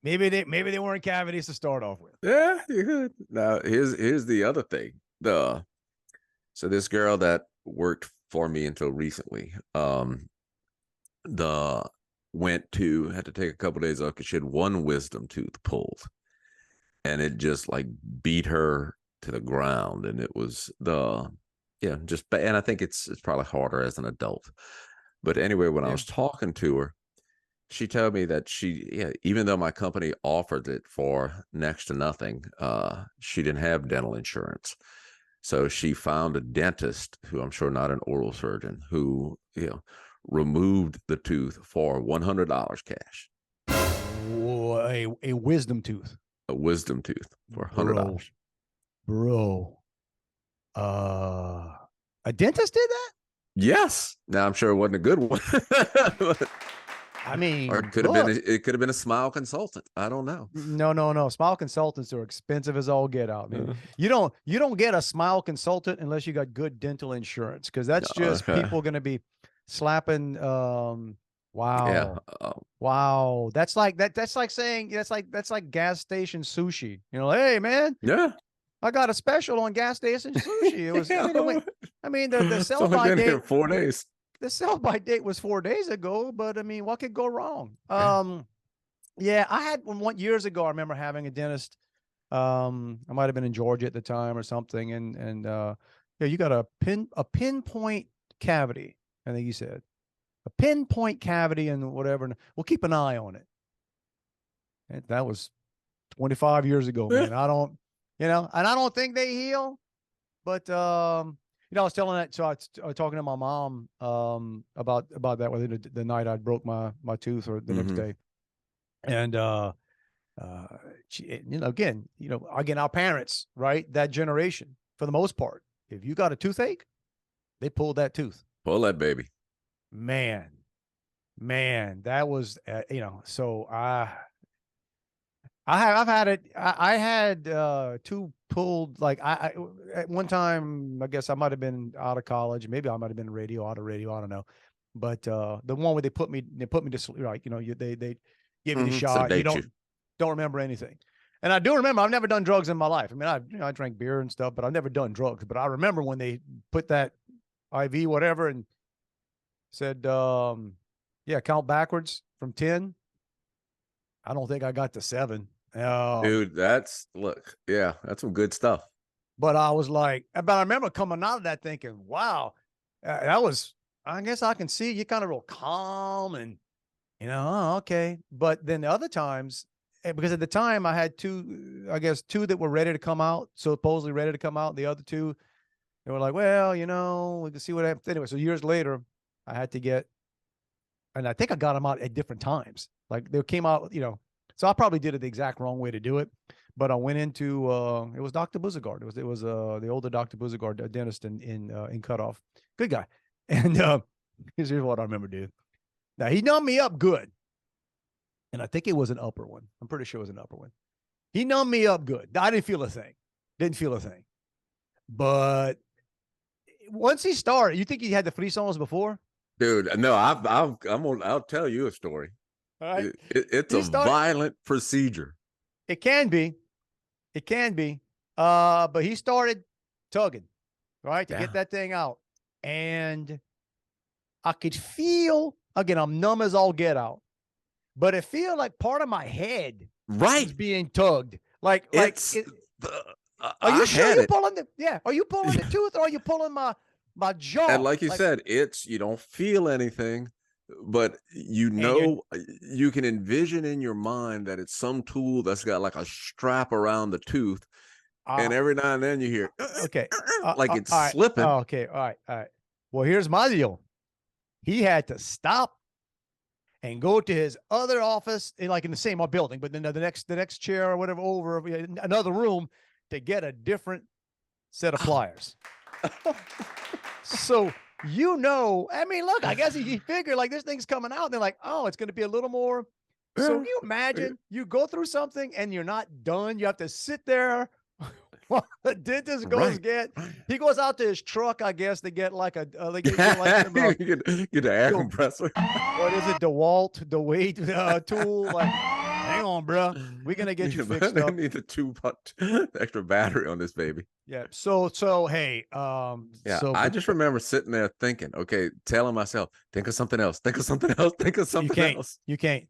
maybe they weren't cavities to start off with. Yeah, you could. Now here's the other thing. So this girl that worked for me until recently, had to take a couple days off because she had one wisdom tooth pulled, and it just like beat her to the ground, and it was and I think it's probably harder as an adult. But anyway, when I was talking to her, she told me that even though my company offered it for next to nothing, she didn't have dental insurance. So she found a dentist, who I'm sure not an oral surgeon, who, removed the tooth for $100 cash. A wisdom tooth. A wisdom tooth for $100. Bro. A dentist did that? Yes. Now I'm sure it wasn't a good one. I mean, or it could have been a smile consultant. I don't know. No. Smile consultants are expensive as all get out, man. You don't get a smile consultant unless you got good dental insurance, because that's just people going to be slapping. Wow. Yeah. Wow. That's like saying that's like gas station sushi. Hey man. Yeah. I got a special on gas station sushi. It was. The sell by date. 4 days. The sell by date was 4 days ago, but what could go wrong? Yeah, I had one years ago. I remember having a dentist. I might have been in Georgia at the time or something, and you got a pinpoint cavity. I think you said a pinpoint cavity and whatever. And we'll keep an eye on it. And that was 25 years ago, man. I don't, and I don't think they heal, but, I was telling that, so I was talking to my mom, about that, whether the night I broke my tooth or the next day. And, again, our parents, right? That generation, for the most part, if you got a toothache, they pulled that tooth. Pull that baby. Man, that was, so I've had it. I had two pulled. Like I at one time, I guess I might have been out of college. Maybe I might have been out of radio. I don't know. But the one where they put me to sleep. Right, they give you the shot. Sedate You don't remember anything. And I do remember. I've never done drugs in my life. I mean, I drank beer and stuff, but I've never done drugs. But I remember when they put that IV whatever and said, count backwards from 10. I don't think I got to 7. Dude, that's some good stuff. But I was like, but I remember coming out of that thinking, wow, that was, I guess I can see you kind of real calm and, okay. But then the other times, because at the time I had two that were ready to come out, supposedly ready to come out. The other 2, they were like, well, we can see what happens. Anyway, so years later, I had to get, and I think I got them out at different times. Like they came out, so I probably did it the exact wrong way to do it. But I went into, it was Dr. Buzagard. It was the older Dr. Buzagard, a dentist in Cutoff. Good guy. And here's what I remember, dude. Now he numbed me up good. And I think it was an upper one. I'm pretty sure it was an upper one. He numbed me up good. I didn't feel a thing. But once he started, you think he had the frissons before? Dude, no, I'll tell you a story. All right. It's a violent procedure. It can be. But he started tugging, right, to get that thing out. And I could feel, again, I'm numb as all get out, but it feel like part of my head is being tugged. Are you sure you're pulling are you pulling the tooth or are you pulling my jaw? And like you said, you don't feel anything, but you can envision in your mind that it's some tool that's got like a strap around the tooth. And every now and then you hear, like it's slipping. Oh, okay. All right. Well, here's my deal. He had to stop and go to his other office in the same building, but then the next chair or whatever over another room to get a different set of pliers. So, I mean, look, I guess he figured like this thing's coming out. And they're like, oh, it's going to be a little more. So can you imagine you go through something and you're not done. You have to sit there while the dentist he goes out to his truck, I guess, to get like get some, get an air compressor. What is it? The weight tool. Like, hang on, bro. We're going to get you fixed up. I need the extra battery on this baby. Yeah. So hey, I just remember sitting there thinking, okay, telling myself, think of something else, think of something else. You can't.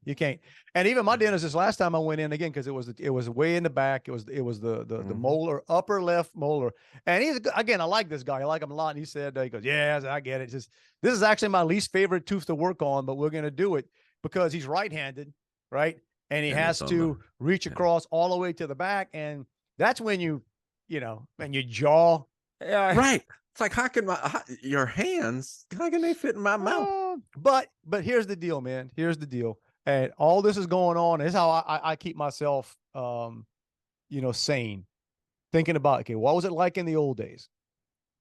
And even my dentist this last time I went in again, because it was way in the back. It was the molar, upper left molar. And he's, again, I like this guy. I like him a lot. And he said, he goes, yeah, I get it. This is actually my least favorite tooth to work on, but we're gonna do it because he's right-handed, right? And he has to reach across all the way to the back, and that's when and your jaw. Right. It's like, your hands, how can they fit in my mouth? But here's the deal, man. Here's the deal. And all this is going on. This is how I keep myself, sane. Thinking about, okay, what was it like in the old days?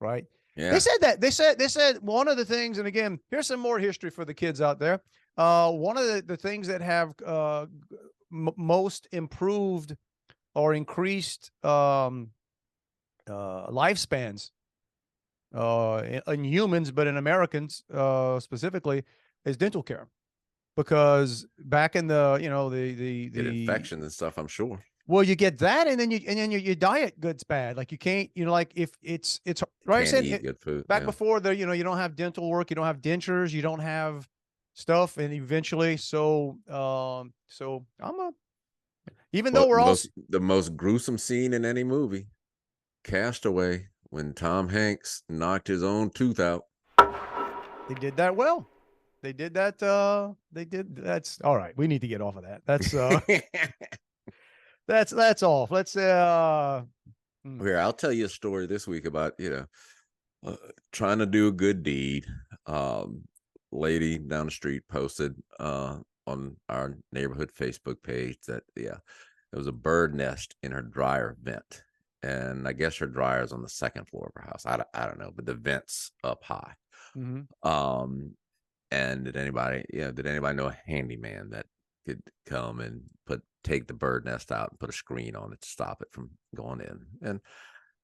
Right. Yeah. They said one of the things, and again, here's some more history for the kids out there. One of the things that have most improved or increased lifespans in humans, but in Americans specifically, is dental care. Because back in the infections and stuff, I'm sure. Well, you get that, and then your diet gets bad. Like you can't, like if it's right. Can't eat good food. Back before you don't have dental work, you don't have dentures, you don't have stuff, and eventually, the most gruesome scene in any movie, Castaway, when Tom Hanks knocked his own tooth out. They did that well. They did that. That's all right. We need to get off of that. That's that's all. Let's Here, I'll tell you a story this week about, trying to do a good deed. Lady down the street posted on our neighborhood Facebook page that there was a bird nest in her dryer vent, and I guess her dryer is on the second floor of her house. I don't know, but the vent's up high. And did anybody know a handyman that could come and take the bird nest out and put a screen on it to stop it from going in? And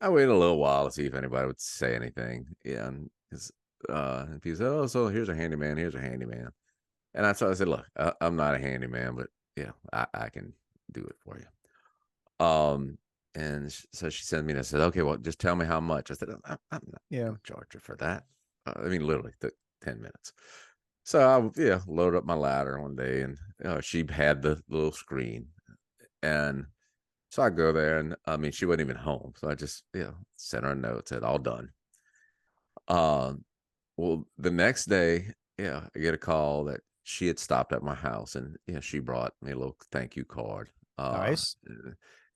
I waited a little while to see if anybody would say anything. And if he said, "Oh, so here's a handyman, here's a handyman," and I said, "Look, I'm not a handyman, but I can do it for you." And so she sent me and I said, "Okay, well, just tell me how much." I said, "I'm not going to charge you for that." I mean, literally took 10 minutes. So I loaded up my ladder one day, and she had the little screen, and so I go there, and I mean, she wasn't even home, so I just sent her a note, said all done. Well, the next day, I get a call that she had stopped at my house, and she brought me a little thank you card. Nice.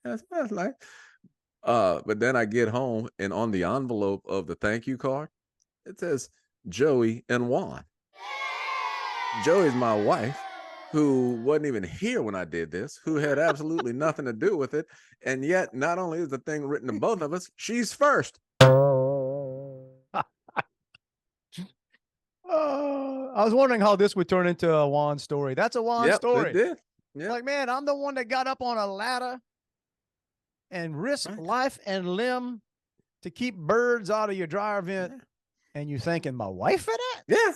That's nice. But then I get home, and on the envelope of the thank you card, it says Joey and Juan. Joey's my wife, who wasn't even here when I did this, who had absolutely nothing to do with it. And yet, not only is the thing written to both of us, she's first. I was wondering how this would turn into a Juan story. That's a Juan story. It did. Yeah. Like, man, I'm the one that got up on a ladder and risked life and limb to keep birds out of your dryer vent. And you thanking my wife for that? Yeah.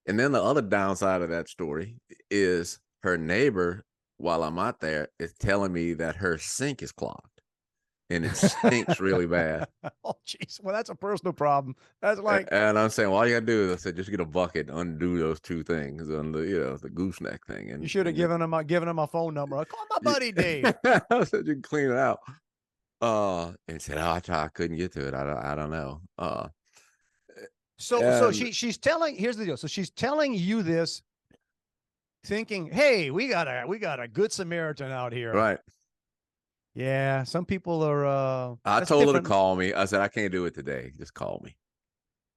And then the other downside of that story is her neighbor, while I'm out there, is telling me that her sink is clogged and it stinks really bad. Oh, jeez. Well, that's a personal problem. That's like, and I'm saying, well, all you gotta do is, I said, just get a bucket, undo those two things on the gooseneck thing. And you should have given him my phone number. Call my buddy Dave. I said you can clean it out. And said, oh, I couldn't get to it. I don't know. So she's telling, here's the deal. So she's telling you this thinking, hey, we got a good Samaritan out here. Right. Yeah. Some people are, I told her to call me. I said, I can't do it today. Just call me.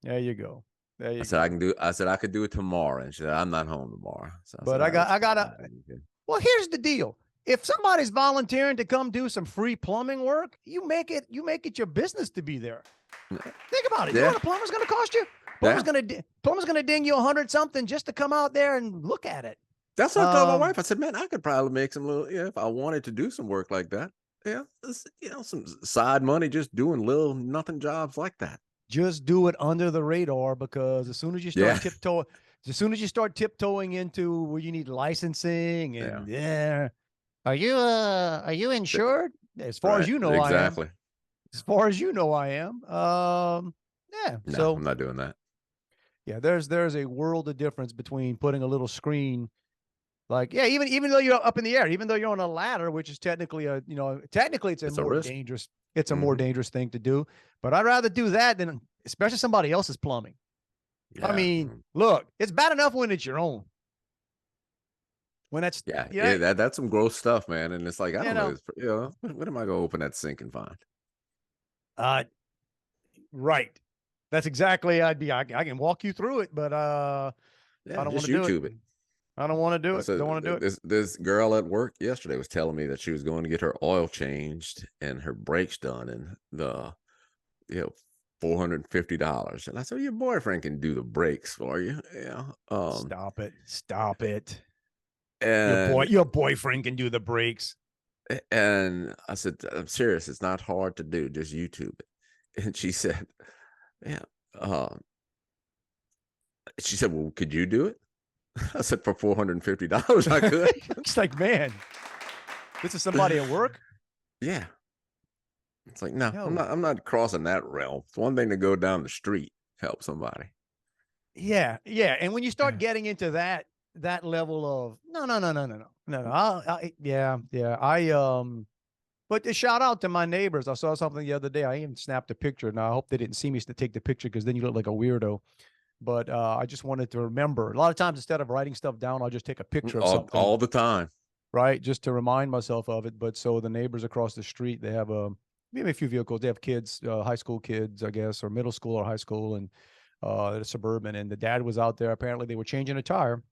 There you go. I said, I could do it tomorrow. And she said, I'm not home tomorrow. So well, here's the deal. If somebody's volunteering to come do some free plumbing work, you make it your business to be there. Think about it. You know what a plumber's going to cost you? Plumber's going to ding you 100 something just to come out there and look at it. That's what I told my wife. I said, man, I could probably make some little, if I wanted to do some work like that. Yeah. Some side money, just doing little nothing jobs like that. Just do it under the radar, because as soon as you start tiptoeing into where you need licensing and are you insured? As far as you know, exactly. I am. As far as you know, I am. No, so I'm not doing that. Yeah, there's a world of difference between putting a little screen, like even though you're up in the air, even though you're on a ladder, which is technically it's a more dangerous. It's a more dangerous thing to do. But I'd rather do that than, especially somebody else's plumbing. Yeah. I mean, look, it's bad enough when it's your own. When that's that's some gross stuff, man. And it's like, I don't know. What am I gonna open that sink and find? Right. That's exactly. I can walk you through it, but I don't want to do it. I don't want to do it. Don't want to do it. This girl at work yesterday was telling me that she was going to get her oil changed and her brakes done, and the $450. And I said, your boyfriend can do the brakes for you. Yeah. Stop it. And your boyfriend can do the brakes. And I said, I'm serious. It's not hard to do. Just YouTube it. And she said, she said, well, could you do it? I said, for $450, I could. It's like, man, this is somebody at work. Yeah. It's like, no, I'm not crossing that realm. It's one thing to go down the street, help somebody. Yeah. Yeah. And when you start getting into that level of but a shout out to my neighbors. I saw something the other day. I even snapped a picture. Now I hope they didn't see me to take the picture, because then you look like a weirdo. But I just wanted to remember. A lot of times, instead of writing stuff down, I'll just take a picture of something. All the time. right? Just to remind myself of it. But so the neighbors across the street, they have maybe a few vehicles. They have kids, high school kids, I guess, or middle school or high school, and the suburban. And the dad was out there. Apparently, they were changing a tire,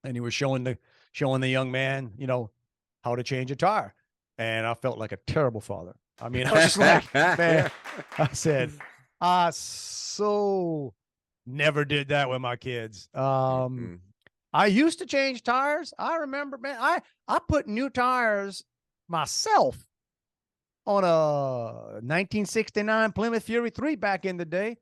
and he was showing the young man, how to change a tire. And I felt like a terrible father. I mean, I was just like, man, I said, I so never did that with my kids. Mm-mm. I used to change tires. I remember, man, I put new tires myself on a 1969 Plymouth Fury 3 back in the day.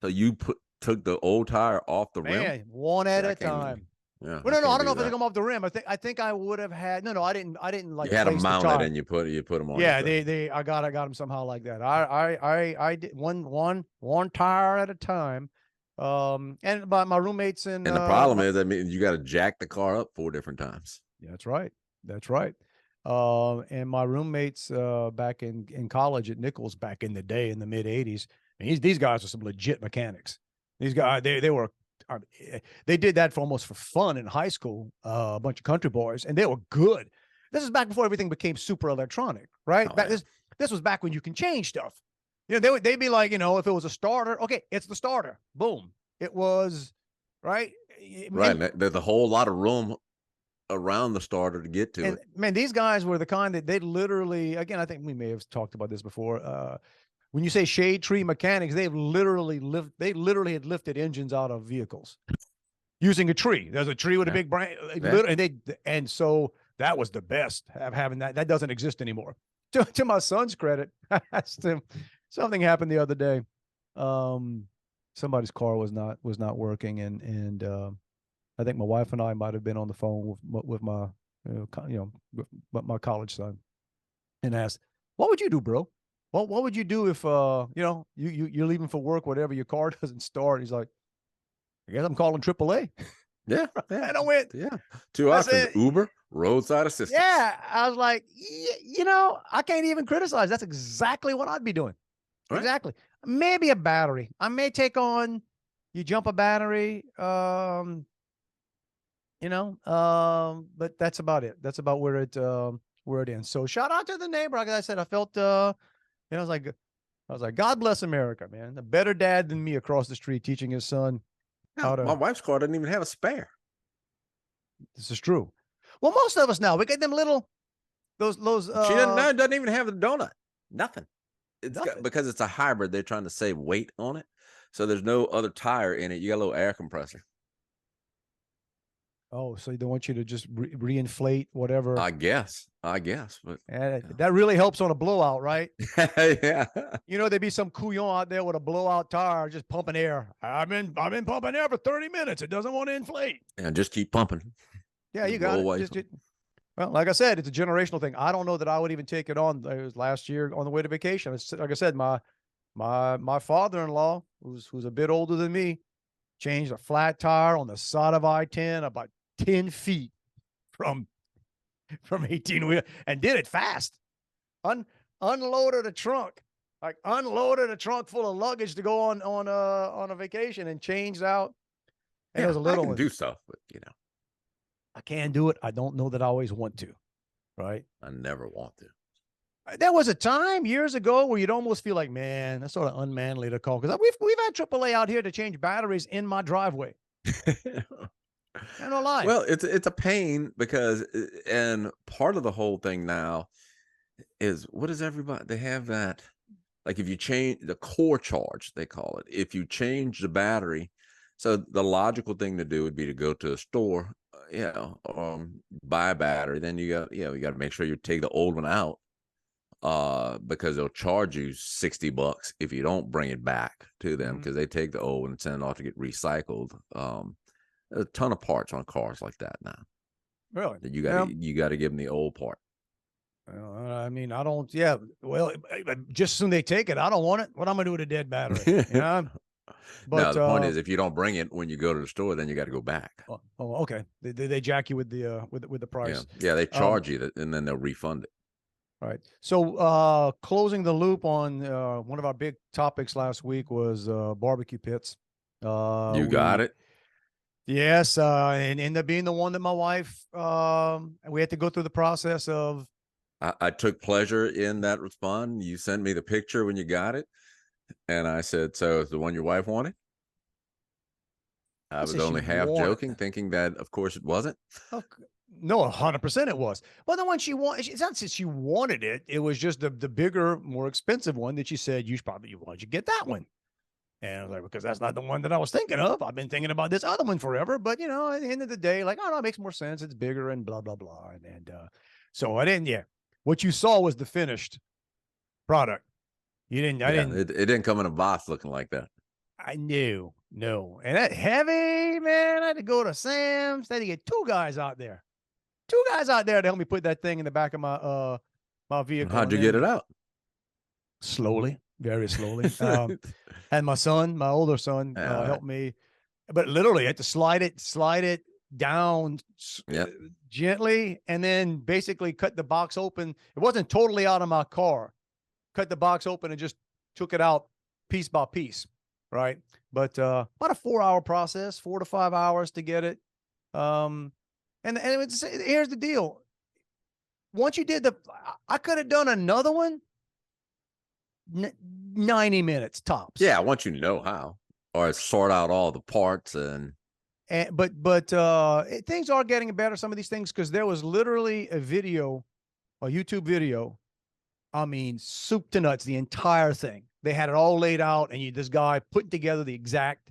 So you took the old tire off the rim? Man, one at Yeah, I a can't time. Yeah, Well, no, I don't know if I that. took them off the rim. I think I would have had. No, I didn't like. You had them place the mounted tire. and you put them on. Yeah, your thing. I got them somehow like that. I did one tire at a time. And my roommates And the problem is, I mean, you got to jack the car up 4 different times. That's right. That's right. And my roommates back in college at Nichols back in the day in the mid '80s, and these guys were some legit mechanics. These guys they did that almost for fun in high school. A bunch of country boys, and they were good. This is back before everything became super electronic, right? Oh, yeah. This was back when you can change stuff. They'd be like, if it was a starter, okay, it's the starter. Boom. It was right. Right. And there's a whole lot of room around the starter to get to it. Man, these guys were the kind that they literally, again, I think we may have talked about this before. When you say shade tree mechanics, they literally had lifted engines out of vehicles using a tree. There's a tree with a big branch, and so that was the best of having that. That doesn't exist anymore. To my son's credit, I asked him, something happened the other day. Somebody's car was not working, and I think my wife and I might have been on the phone with my my college son, and asked, "What would you do, bro? What would you do if you're leaving for work, whatever, your car doesn't start?" He's like, "I guess I'm calling AAA." Yeah. And I went, yeah. 2 options: Uber, roadside assistance. Yeah, I was like, I can't even criticize. That's exactly what I'd be doing. Right. Exactly. Maybe a battery. I may take on. You jump a battery. But that's about it. That's about where it ends. So shout out to the neighbor. Like I said, I felt, I was like, God bless America, man. A better dad than me across the street teaching his son how to. My wife's car doesn't even have a spare. This is true. Well, most of us now, we get them little, those. She doesn't even have the donut. Nothing. Because it's a hybrid. They're trying to save weight on it, so there's no other tire in it. You got a little air compressor. Oh, so they want you to just reinflate whatever. I guess, but that really helps on a blowout, right? Yeah. There'd be some couillon out there with a blowout tire just pumping air. I've been pumping air for 30 minutes. It doesn't want to inflate. And just keep pumping. Yeah, you got it. Well, like I said, it's a generational thing. I don't know that I would even take it on. It was last year on the way to vacation. It's, like I said, my father-in-law, who's a bit older than me, changed a flat tire on the side of I-10 about 10 feet from 18-wheel, and did it fast. Unloaded a trunk full of luggage to go on a vacation, and changed out. And it was a little. I can do stuff, but I can do it. I don't know that I always want to. Right? I never want to. There was a time years ago where you'd almost feel like, man, that's sort of unmanly to call, because we've had AAA out here to change batteries in my driveway. I don't lie. Well, it's a pain because, and part of the whole thing now is, what is everybody? They have that, like, if you change the core charge, they call it. If you change the battery, so the logical thing to do would be to go to a store, buy a battery. Then you got to make sure you take the old one out, because they'll charge you $60 if you don't bring it back to them, because they take the old one and send it off to get recycled. There's a ton of parts on cars like that now. Really? You got to give them the old part. I mean, I don't. Yeah. Well, just soon they take it. I don't want it. What I'm gonna do with a dead battery? Yeah. But now, the point is, if you don't bring it when you go to the store, then you got to go back. Oh, okay. They jack you with the price. Yeah, they charge you, and then they'll refund it. All right. So closing the loop on one of our big topics last week was barbecue pits. You got it. Yes, and ended up being the one that my wife. We had to go through the process of. I took pleasure in that response. You sent me the picture when you got it, and I said, "So it's the one your wife wanted?" I I was said she only half wanted. joking, thinking that, of course, it wasn't. Oh, no, 100% it was. But the one she wanted, it's not that she wanted it. It was just the bigger, more expensive one that she said why'd you get that one? And I was like, because that's not the one that I was thinking of. I've been thinking about this other one forever. But at the end of the day, like, oh no, it makes more sense. It's bigger and blah blah blah. And so I didn't. Yeah, what you saw was the finished product. You didn't. I Yeah, didn't. it didn't come in a box looking like that. I knew no. And that heavy man. I had to go to Sam's. I had to get two guys out there to help me put that thing in the back of my vehicle. How'd And you get it out? slowly, very slowly. Had my older son, Yeah, help me, but literally I had to slide it down yeah. gently, and then basically cut the box open. It wasn't totally out of my car. Cut the box open and just took it out piece by piece, right? But about a 4-hour process, 4 to 5 hours to get it. And here's the deal. Once you did I could have done another one 90 minutes tops. Yeah, once you know how, or sort out all the parts and. But things are getting better. Some of these things, because there was literally a YouTube video. I mean, soup to nuts, the entire thing. They had it all laid out, and this guy put together the exact.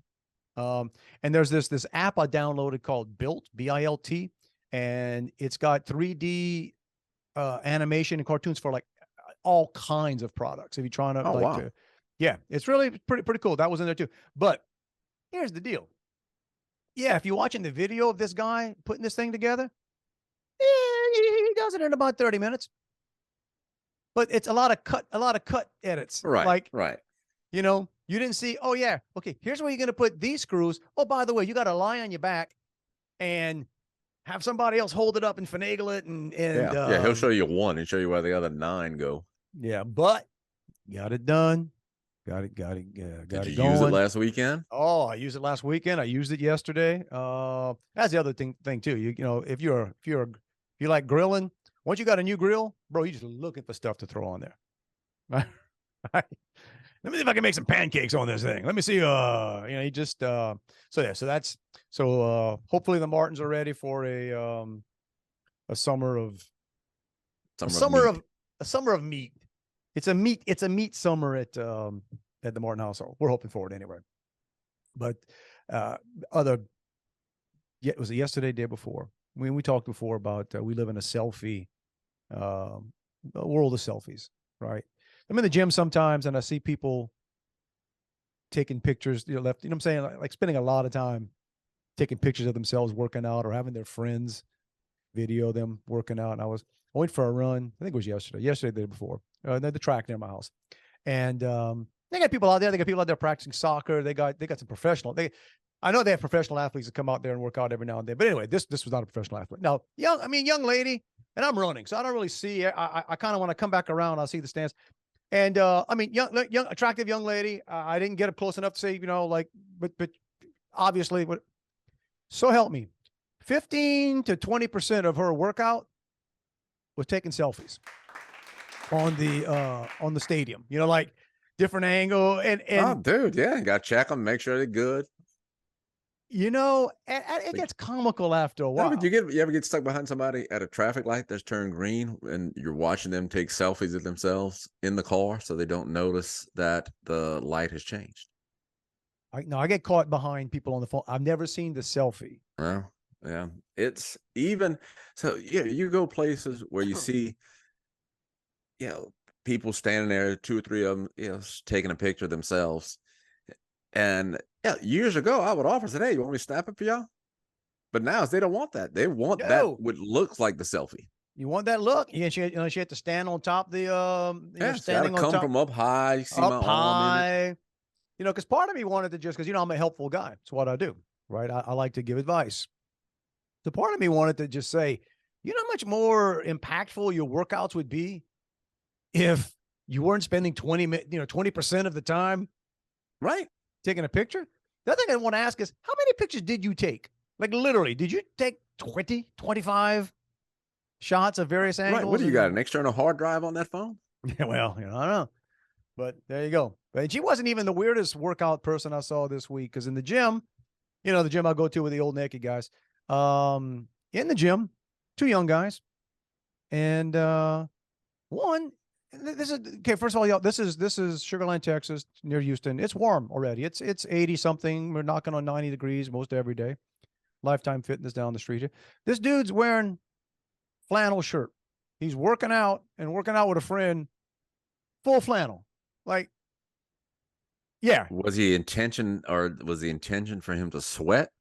And there's this app I downloaded called Built, Bilt, and it's got 3D animation and cartoons for like all kinds of products. If you're trying to Wow. yeah, it's really pretty cool. That was in there too. But here's the deal. Yeah, if you're watching the video of this guy putting this thing together, he does it in about 30 minutes. But it's a lot of cut edits. Right. Like, right. you didn't see, oh yeah, okay, here's where you're gonna put these screws. Oh, by the way, you gotta lie on your back and have somebody else hold it up and finagle it and Yeah, he'll show you one and show you where the other 9 go. yeah, but got it done. Got it Did you going. use it last weekend? Oh, I used it last weekend. I used it yesterday. That's the other thing too. If you like grilling, once you got a new grill, bro, you just looking for stuff to throw on there. Right? Let me see if I can make some pancakes on this thing. Let me see. You just so hopefully the Martins are ready for a summer of meat. It's a meat summer at the Martin household. We're hoping for it anyway. But it was yesterday, day before. We talked before about we live in a selfie world of selfies, right? I'm in the gym sometimes and I see people taking pictures, left, what I'm saying? Like spending a lot of time taking pictures of themselves working out or having their friends video them working out. And I went for a run. I think it was yesterday, the day before, the track near my house. And they got people out there. They got people out there practicing soccer. They got some professional. I know they have professional athletes that come out there and work out every now and then. But anyway, this was not a professional athlete. Now, young lady, and I'm running, so I don't really see it. I kind of want to come back around. I'll see the stands. And young, attractive young lady. I didn't get up close enough to say, but obviously, so help me, 15 to 20% of her workout was taking selfies on the stadium. Like different angle and Oh, dude, yeah, got to check them, make sure they're good. It gets comical after a while. No, but you ever get stuck behind somebody at a traffic light that's turned green and you're watching them take selfies of themselves in the car so they don't notice that the light has changed? I get caught behind people on the phone. I've never seen the selfie. Well, yeah, it's even so. Yeah, you go places where you see, people standing there, 2 or 3 of them, taking a picture of themselves. And yeah, years ago, I would offer, said, "Hey, you want me to snap it for y'all?" But now they don't want that. They want that what looks like the selfie. You want that look? Yeah, she had to stand on top of the. Standing on top from up high. You see up my high. arm in it. Because part of me wanted to just because I'm a helpful guy. It's what I do, right? I like to give advice. The part of me wanted to just say, how much more impactful your workouts would be if you weren't spending 20% of the time, right, taking a picture. The other thing I want to ask is, how many pictures did you take? Like literally, did you take 20, 25 shots of various angles? Right. What do you got? An external hard drive on that phone? Yeah, well, I don't know. But there you go. But she wasn't even the weirdest workout person I saw this week. Because in the gym, the gym I go to with the old naked guys, in the gym, two young guys. And one, this is okay. First of all, y'all, this is Sugar Land, Texas, near Houston. It's warm already. It's 80 something. We're knocking on 90 degrees most every day. Lifetime Fitness down the street here. This dude's wearing flannel shirt. He's working out with a friend, full flannel. Like, yeah. Was the intention for him to sweat?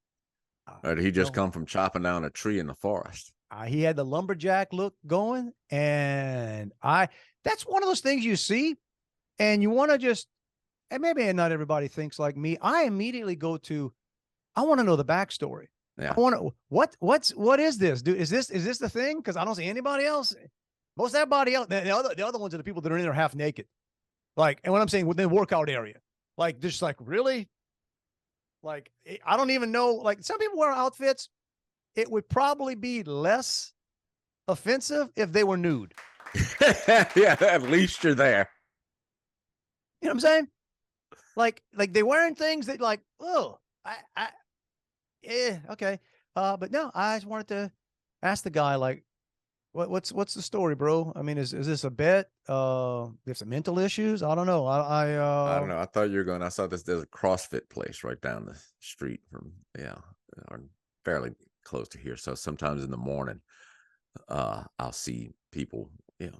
Or did he just come from chopping down a tree in the forest? He had the lumberjack look going, and that's one of those things you see, and you want to and maybe not everybody thinks like me. I immediately go to, I want to know the backstory. Yeah. I want to, what is this, dude? Is this the thing? Because I don't see anybody else. Most everybody else, the other ones are the people that are in there half naked. Like, and what I'm saying within the workout area, like, just like, really? Like, I don't even know. Like, some people wear outfits. It would probably be less offensive if they were nude. Yeah, at least you're there. You know what I'm saying? Like they're wearing things that like, oh, okay. But no, I just wanted to ask the guy, like, what's the story, bro? I mean, is this a bet? There's some mental issues. I don't know. I don't know. I thought you were going. I saw there's a CrossFit place right down the street from, or fairly close to here. So sometimes in the morning, I'll see people, a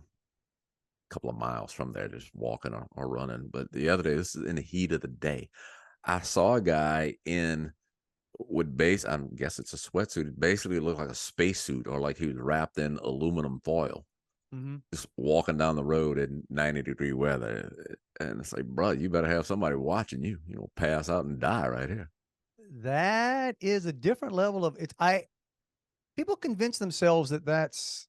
couple of miles from there, just walking or running. But the other day, this is in the heat of the day, I saw a guy I guess it's a sweatsuit. It basically looked like a spacesuit, or like he was wrapped in aluminum foil, just walking down the road in 90-degree weather. And it's like, bro, you better have somebody watching you. You'll pass out and die right here. That is a different level of it. People convince themselves that's,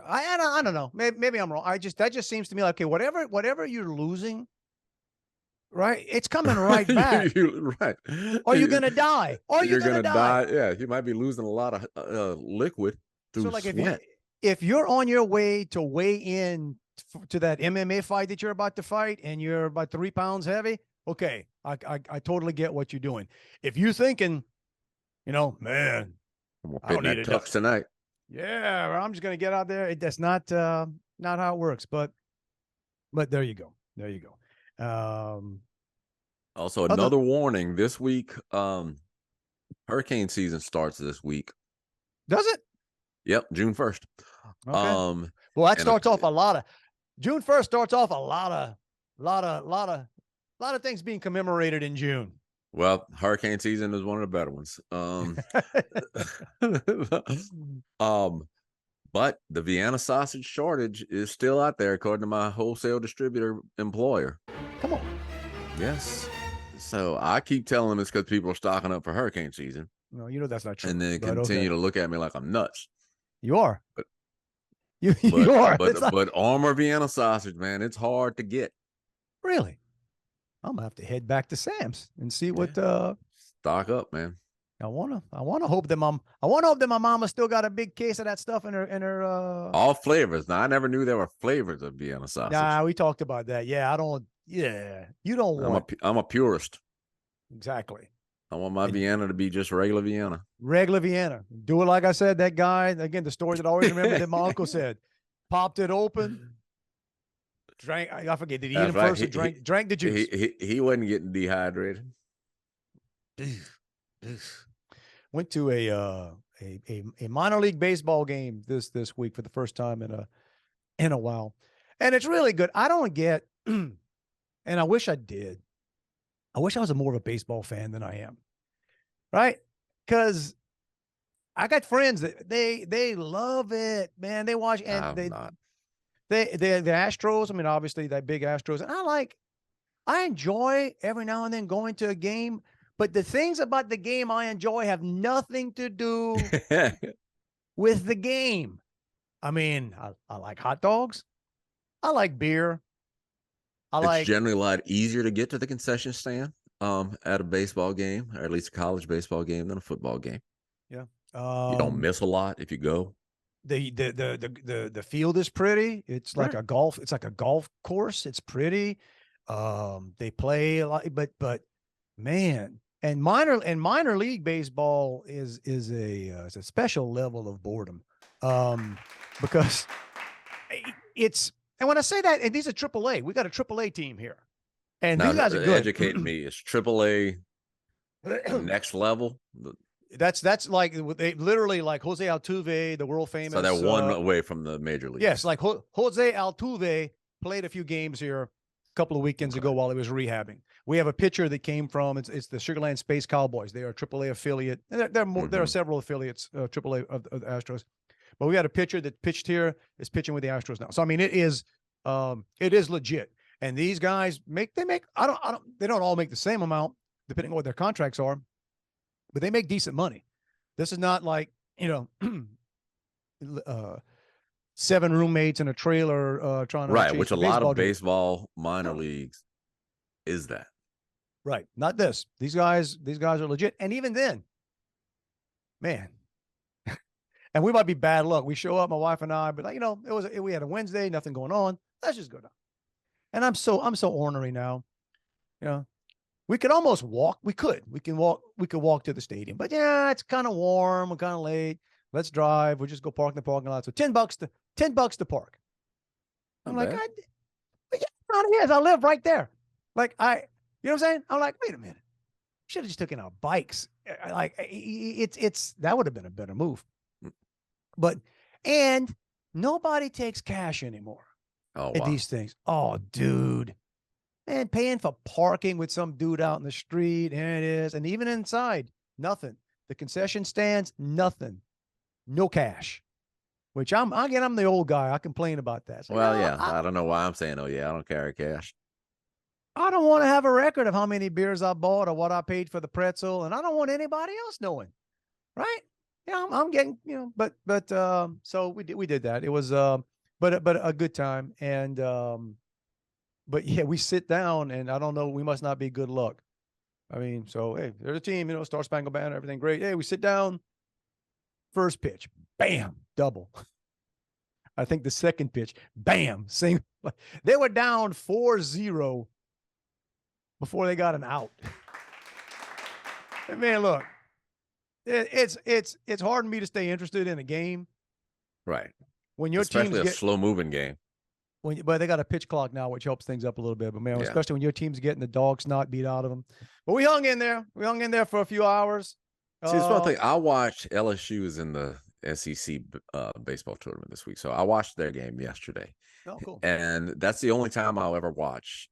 I don't know. Maybe I'm wrong. That just seems to me like, okay, whatever you're losing, right? It's coming right back. Right. Or you're going to die. Or you're going to die. Yeah. You might be losing a lot of liquid through sweat. If you're on your way to weigh in to that MMA fight that you're about to fight, and you're about 3 pounds heavy, okay, I totally get what you're doing. If you're thinking, man, I'm gonna put that tux tonight. Yeah, I'm just gonna get out there. That's not how it works. But there you go. There you go. Also, another warning this week. Hurricane season starts this week. Does it? Yep, June 1st. Okay. Well, that starts off a lot of June 1st starts off a lot of things being commemorated in June. Well, hurricane season is one of the better ones. But the Vienna sausage shortage is still out there, according to my wholesale distributor employer. Come on. Yes. So I keep telling them it's because people are stocking up for hurricane season. No, that's not true. And then continue to look at me like I'm nuts. You are. But you are. But Armour Vienna sausage, man, it's hard to get. Really? I'm gonna have to head back to Sam's and see what stock up, man. I wanna hope that my mama still got a big case of that stuff in her all flavors. Now I never knew there were flavors of Vienna sausage. Nah, we talked about that. Yeah, you don't want. I'm a purist. Exactly. I want my Vienna to be just regular Vienna. Regular Vienna. Do it like I said, that guy, again, the story that I always remember that my uncle said, popped it open, drank, I forget, did he eat him first or drank the juice? He wasn't getting dehydrated. Went to a minor league baseball game this week for the first time in a while. And it's really good. I don't get, and I wish I did. I wish I was more of a baseball fan than I am. Right? Because I got friends that they love it, man. They watch and the Astros. I mean, obviously that big Astros. And I enjoy every now and then going to a game, but the things about the game I enjoy have nothing to do with the game. I mean, I like hot dogs. I like beer. It's generally a lot easier to get to the concession stand. at a baseball game, or at least a college baseball game, than a football game. Yeah. You don't miss a lot if you go. The field is pretty. It's like a golf. It's like a golf course. It's pretty. They play a lot, but man, and minor league baseball is a special level of boredom, because it's, and when I say that, and these are AAA. We got a AAA team here, and Now, these guys are good. educate me. Is AAA next level? That's like they literally, like Jose Altuve, the world famous. So they're one away from the major league. Yes, like Jose Altuve played a few games here a couple of weekends ago while he was rehabbing. We have a pitcher that came from it's the Sugarland Space Cowboys. They are a AAA affiliate. There are several affiliates, AAA of the Astros, but we got a pitcher that pitched here, is pitching with the Astros now. So I mean, it is legit. And these guys they don't all make the same amount depending on what their contracts are, but they make decent money. This is not like, 7 roommates in a trailer trying to right, which a lot of dream. baseball minor leagues is that. Right, not this. These guys are legit, and even then, man, and we might be bad luck. We show up, my wife and I, but we had a Wednesday, nothing going on. Let's just go down. And I'm so ornery now. We could almost walk. We could walk to the stadium, but yeah, it's kind of warm. We're kind of late. Let's drive. We'll just go park in the parking lot. So $10 to park. I'm like, I live right there. Like you know what I'm saying? I'm like, wait a minute. Should have just taken our bikes. Like it's that would have been a better move. And nobody takes cash anymore at these things. Oh, dude. Man, paying for parking with some dude out in the street, and it is. And even inside, nothing. The concession stands, nothing. No cash. Which I'm the old guy. I complain about that. So, I don't know why I'm saying, I don't carry cash. I don't want to have a record of how many beers I bought or what I paid for the pretzel, and I don't want anybody else knowing. Right? I'm getting, so we did that. It was but a good time. And but yeah, we sit down, and I don't know, we must not be good luck. I mean, so hey, there's a team, Star Spangled Banner, everything great. Hey, we sit down, first pitch, bam, double. I think the second pitch, bam, same. They were down 4-0 before they got an out. And man, look, it's hard for me to stay interested in a game. Right. When your especially teams a slow moving game. But they got a pitch clock now, which helps things up a little bit. But man, especially when your team's getting the dog snot beat out of them. But we hung in there. We hung in there for a few hours. See, it's one thing. I watched LSU's in the SEC baseball tournament this week, so I watched their game yesterday. Oh, cool! And that's the only time I'll ever watch.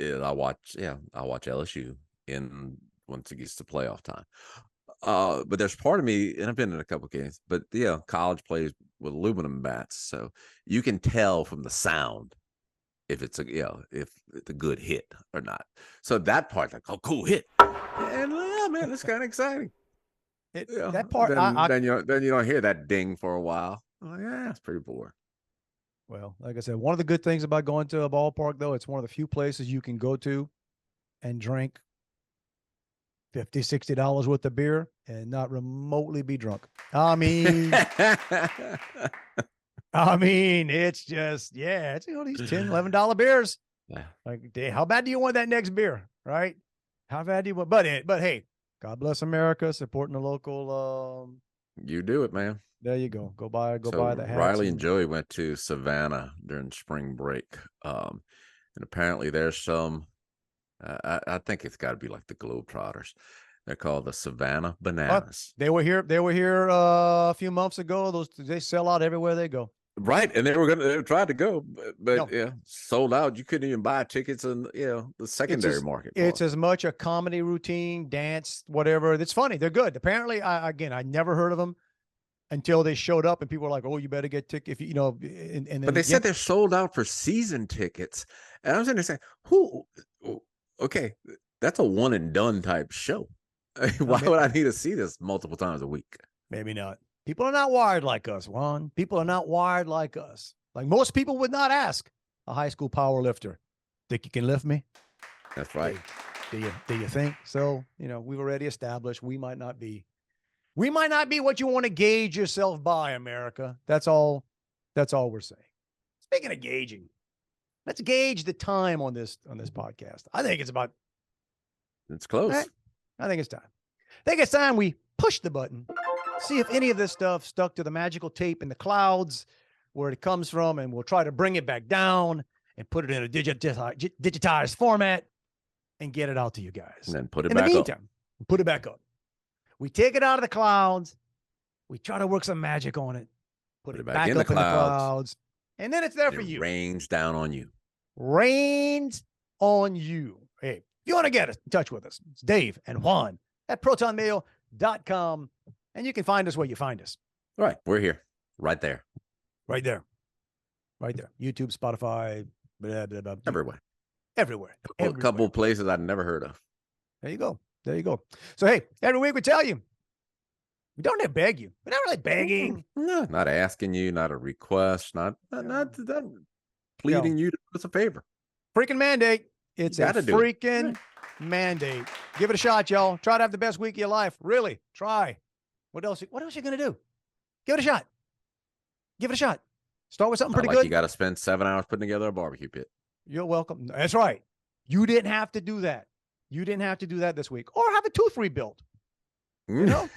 I watch LSU once it gets to playoff time. But there's part of me, and I've been in a couple games, but college plays with aluminum bats, so you can tell from the sound if it's if it's a good hit or not. So that part, like, oh, cool hit, and man, it's kind of exciting. That part, then you don't hear that ding for a while. Oh, yeah, it's pretty boring. Well, like I said, one of the good things about going to a ballpark, though, it's one of the few places you can go to and drink $50, $60 worth of beer and not remotely be drunk. I mean, it's just, it's these $10, $11 beers. Yeah. Like, how bad do you want that next beer? Right? How bad do you want? But hey, God bless America, supporting the local. You do it, man. There you go. Go buy the hats. Riley and Joey went to Savannah during spring break. And apparently there's some, I think it's got to be like the Globetrotters. They're called the Savannah Bananas. They were here a few months ago. They sell out everywhere they go. Right, and they tried to go, but sold out. You couldn't even buy tickets in the secondary market. It's as much a comedy routine, dance, whatever. It's funny. They're good. Apparently, I never heard of them until they showed up, and people were like, "Oh, you better get tickets." If but they said they're sold out for season tickets, and I was sitting there saying, "Who? Okay, that's a one and done type show. Why would I need to see this multiple times a week?" Maybe not. People are not wired like us, Juan. People are not wired like us. Like most people would not ask a high school power lifter, "Think you can lift me?" That's right. Do you think so? We've already established we might not be what you want to gauge yourself by, America. That's all we're saying. Speaking of gauging, let's gauge the time on this podcast. I think it's close. right? I think it's time. I think it's time we push the button, see if any of this stuff stuck to the magical tape in the clouds where it comes from, and we'll try to bring it back down and put it in a digitized format and get it out to you guys. And then put it in back the up. meantime, put it back up. We take it out of the clouds. We try to work some magic on it. Put it back up in the clouds. And then it's there for you. Rains down on you. Rains on you. Hey, if you want to get in touch with us, it's Dave and Juan at protonmail.com. And you can find us where you find us. All right. We're here. Right there. Right there. Right there. YouTube, Spotify, blah, blah, blah. Everywhere. Everywhere. A couple of places I'd never heard of. There you go. There you go. So, hey, every week we tell you, we don't have to beg you. We're not really begging. No, not asking you, not a request, not pleading you to do us a favor. Freaking mandate. It's a freaking mandate. Give it a shot, y'all. Try to have the best week of your life. Really. Try. What else are you going to do? Give it a shot. Give it a shot. Start with something pretty good. You got to spend 7 hours putting together a barbecue pit. You're welcome. That's right. You didn't have to do that. You didn't have to do that this week. Or have a tooth rebuilt. You know?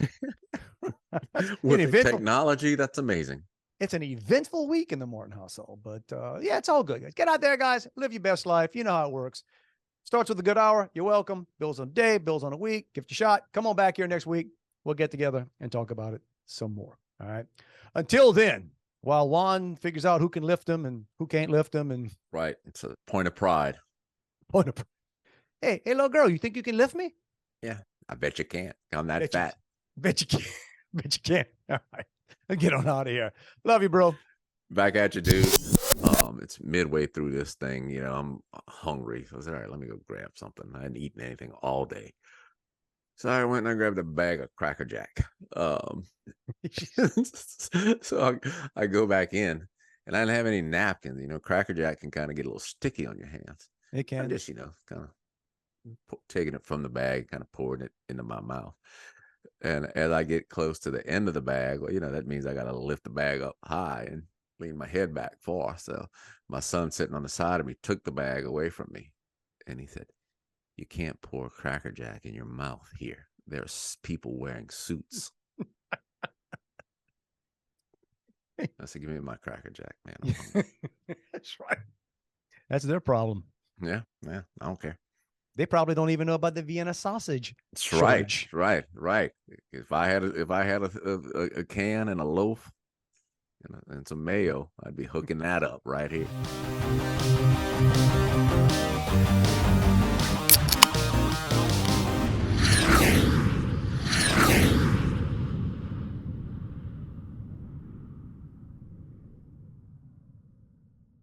With technology, that's amazing. It's an eventful week in the Morton household. But yeah, it's all good. Get out there, guys. Live your best life. You know how it works. Starts with a good hour. You're welcome. Bills on a day, bills on a week. Give it a shot. Come on back here next week. We'll get together and talk about it some more. All right. Until then, while Juan figures out who can lift him and who can't lift him. And right. It's a point of pride. Hey, little girl, you think you can lift me? Yeah. I bet you can't. I'm that fat. Bet you can't. Bet you can't. All right. Get on out of here. Love you, bro. Back at you, dude. It's midway through this thing. I'm hungry. So I was all right, let me go grab something. I hadn't eaten anything all day. So I went and I grabbed a bag of Cracker Jack. So I go back in and I didn't have any napkins. Cracker Jack can kind of get a little sticky on your hands. It can. I'm just, kind of taking it from the bag, kind of pouring it into my mouth. And as I get close to the end of the bag, well, that means I got to lift the bag up high and lean my head back far. So my son sitting on the side of me took the bag away from me. And he said, "You can't pour Cracker Jack in your mouth here. There's people wearing suits." I said, "Give me my Cracker Jack, man." That's right. That's their problem. Yeah, I don't care. They probably don't even know about the Vienna sausage. That's shortage. Right. If I had a can and a loaf and some mayo, I'd be hooking that up right here.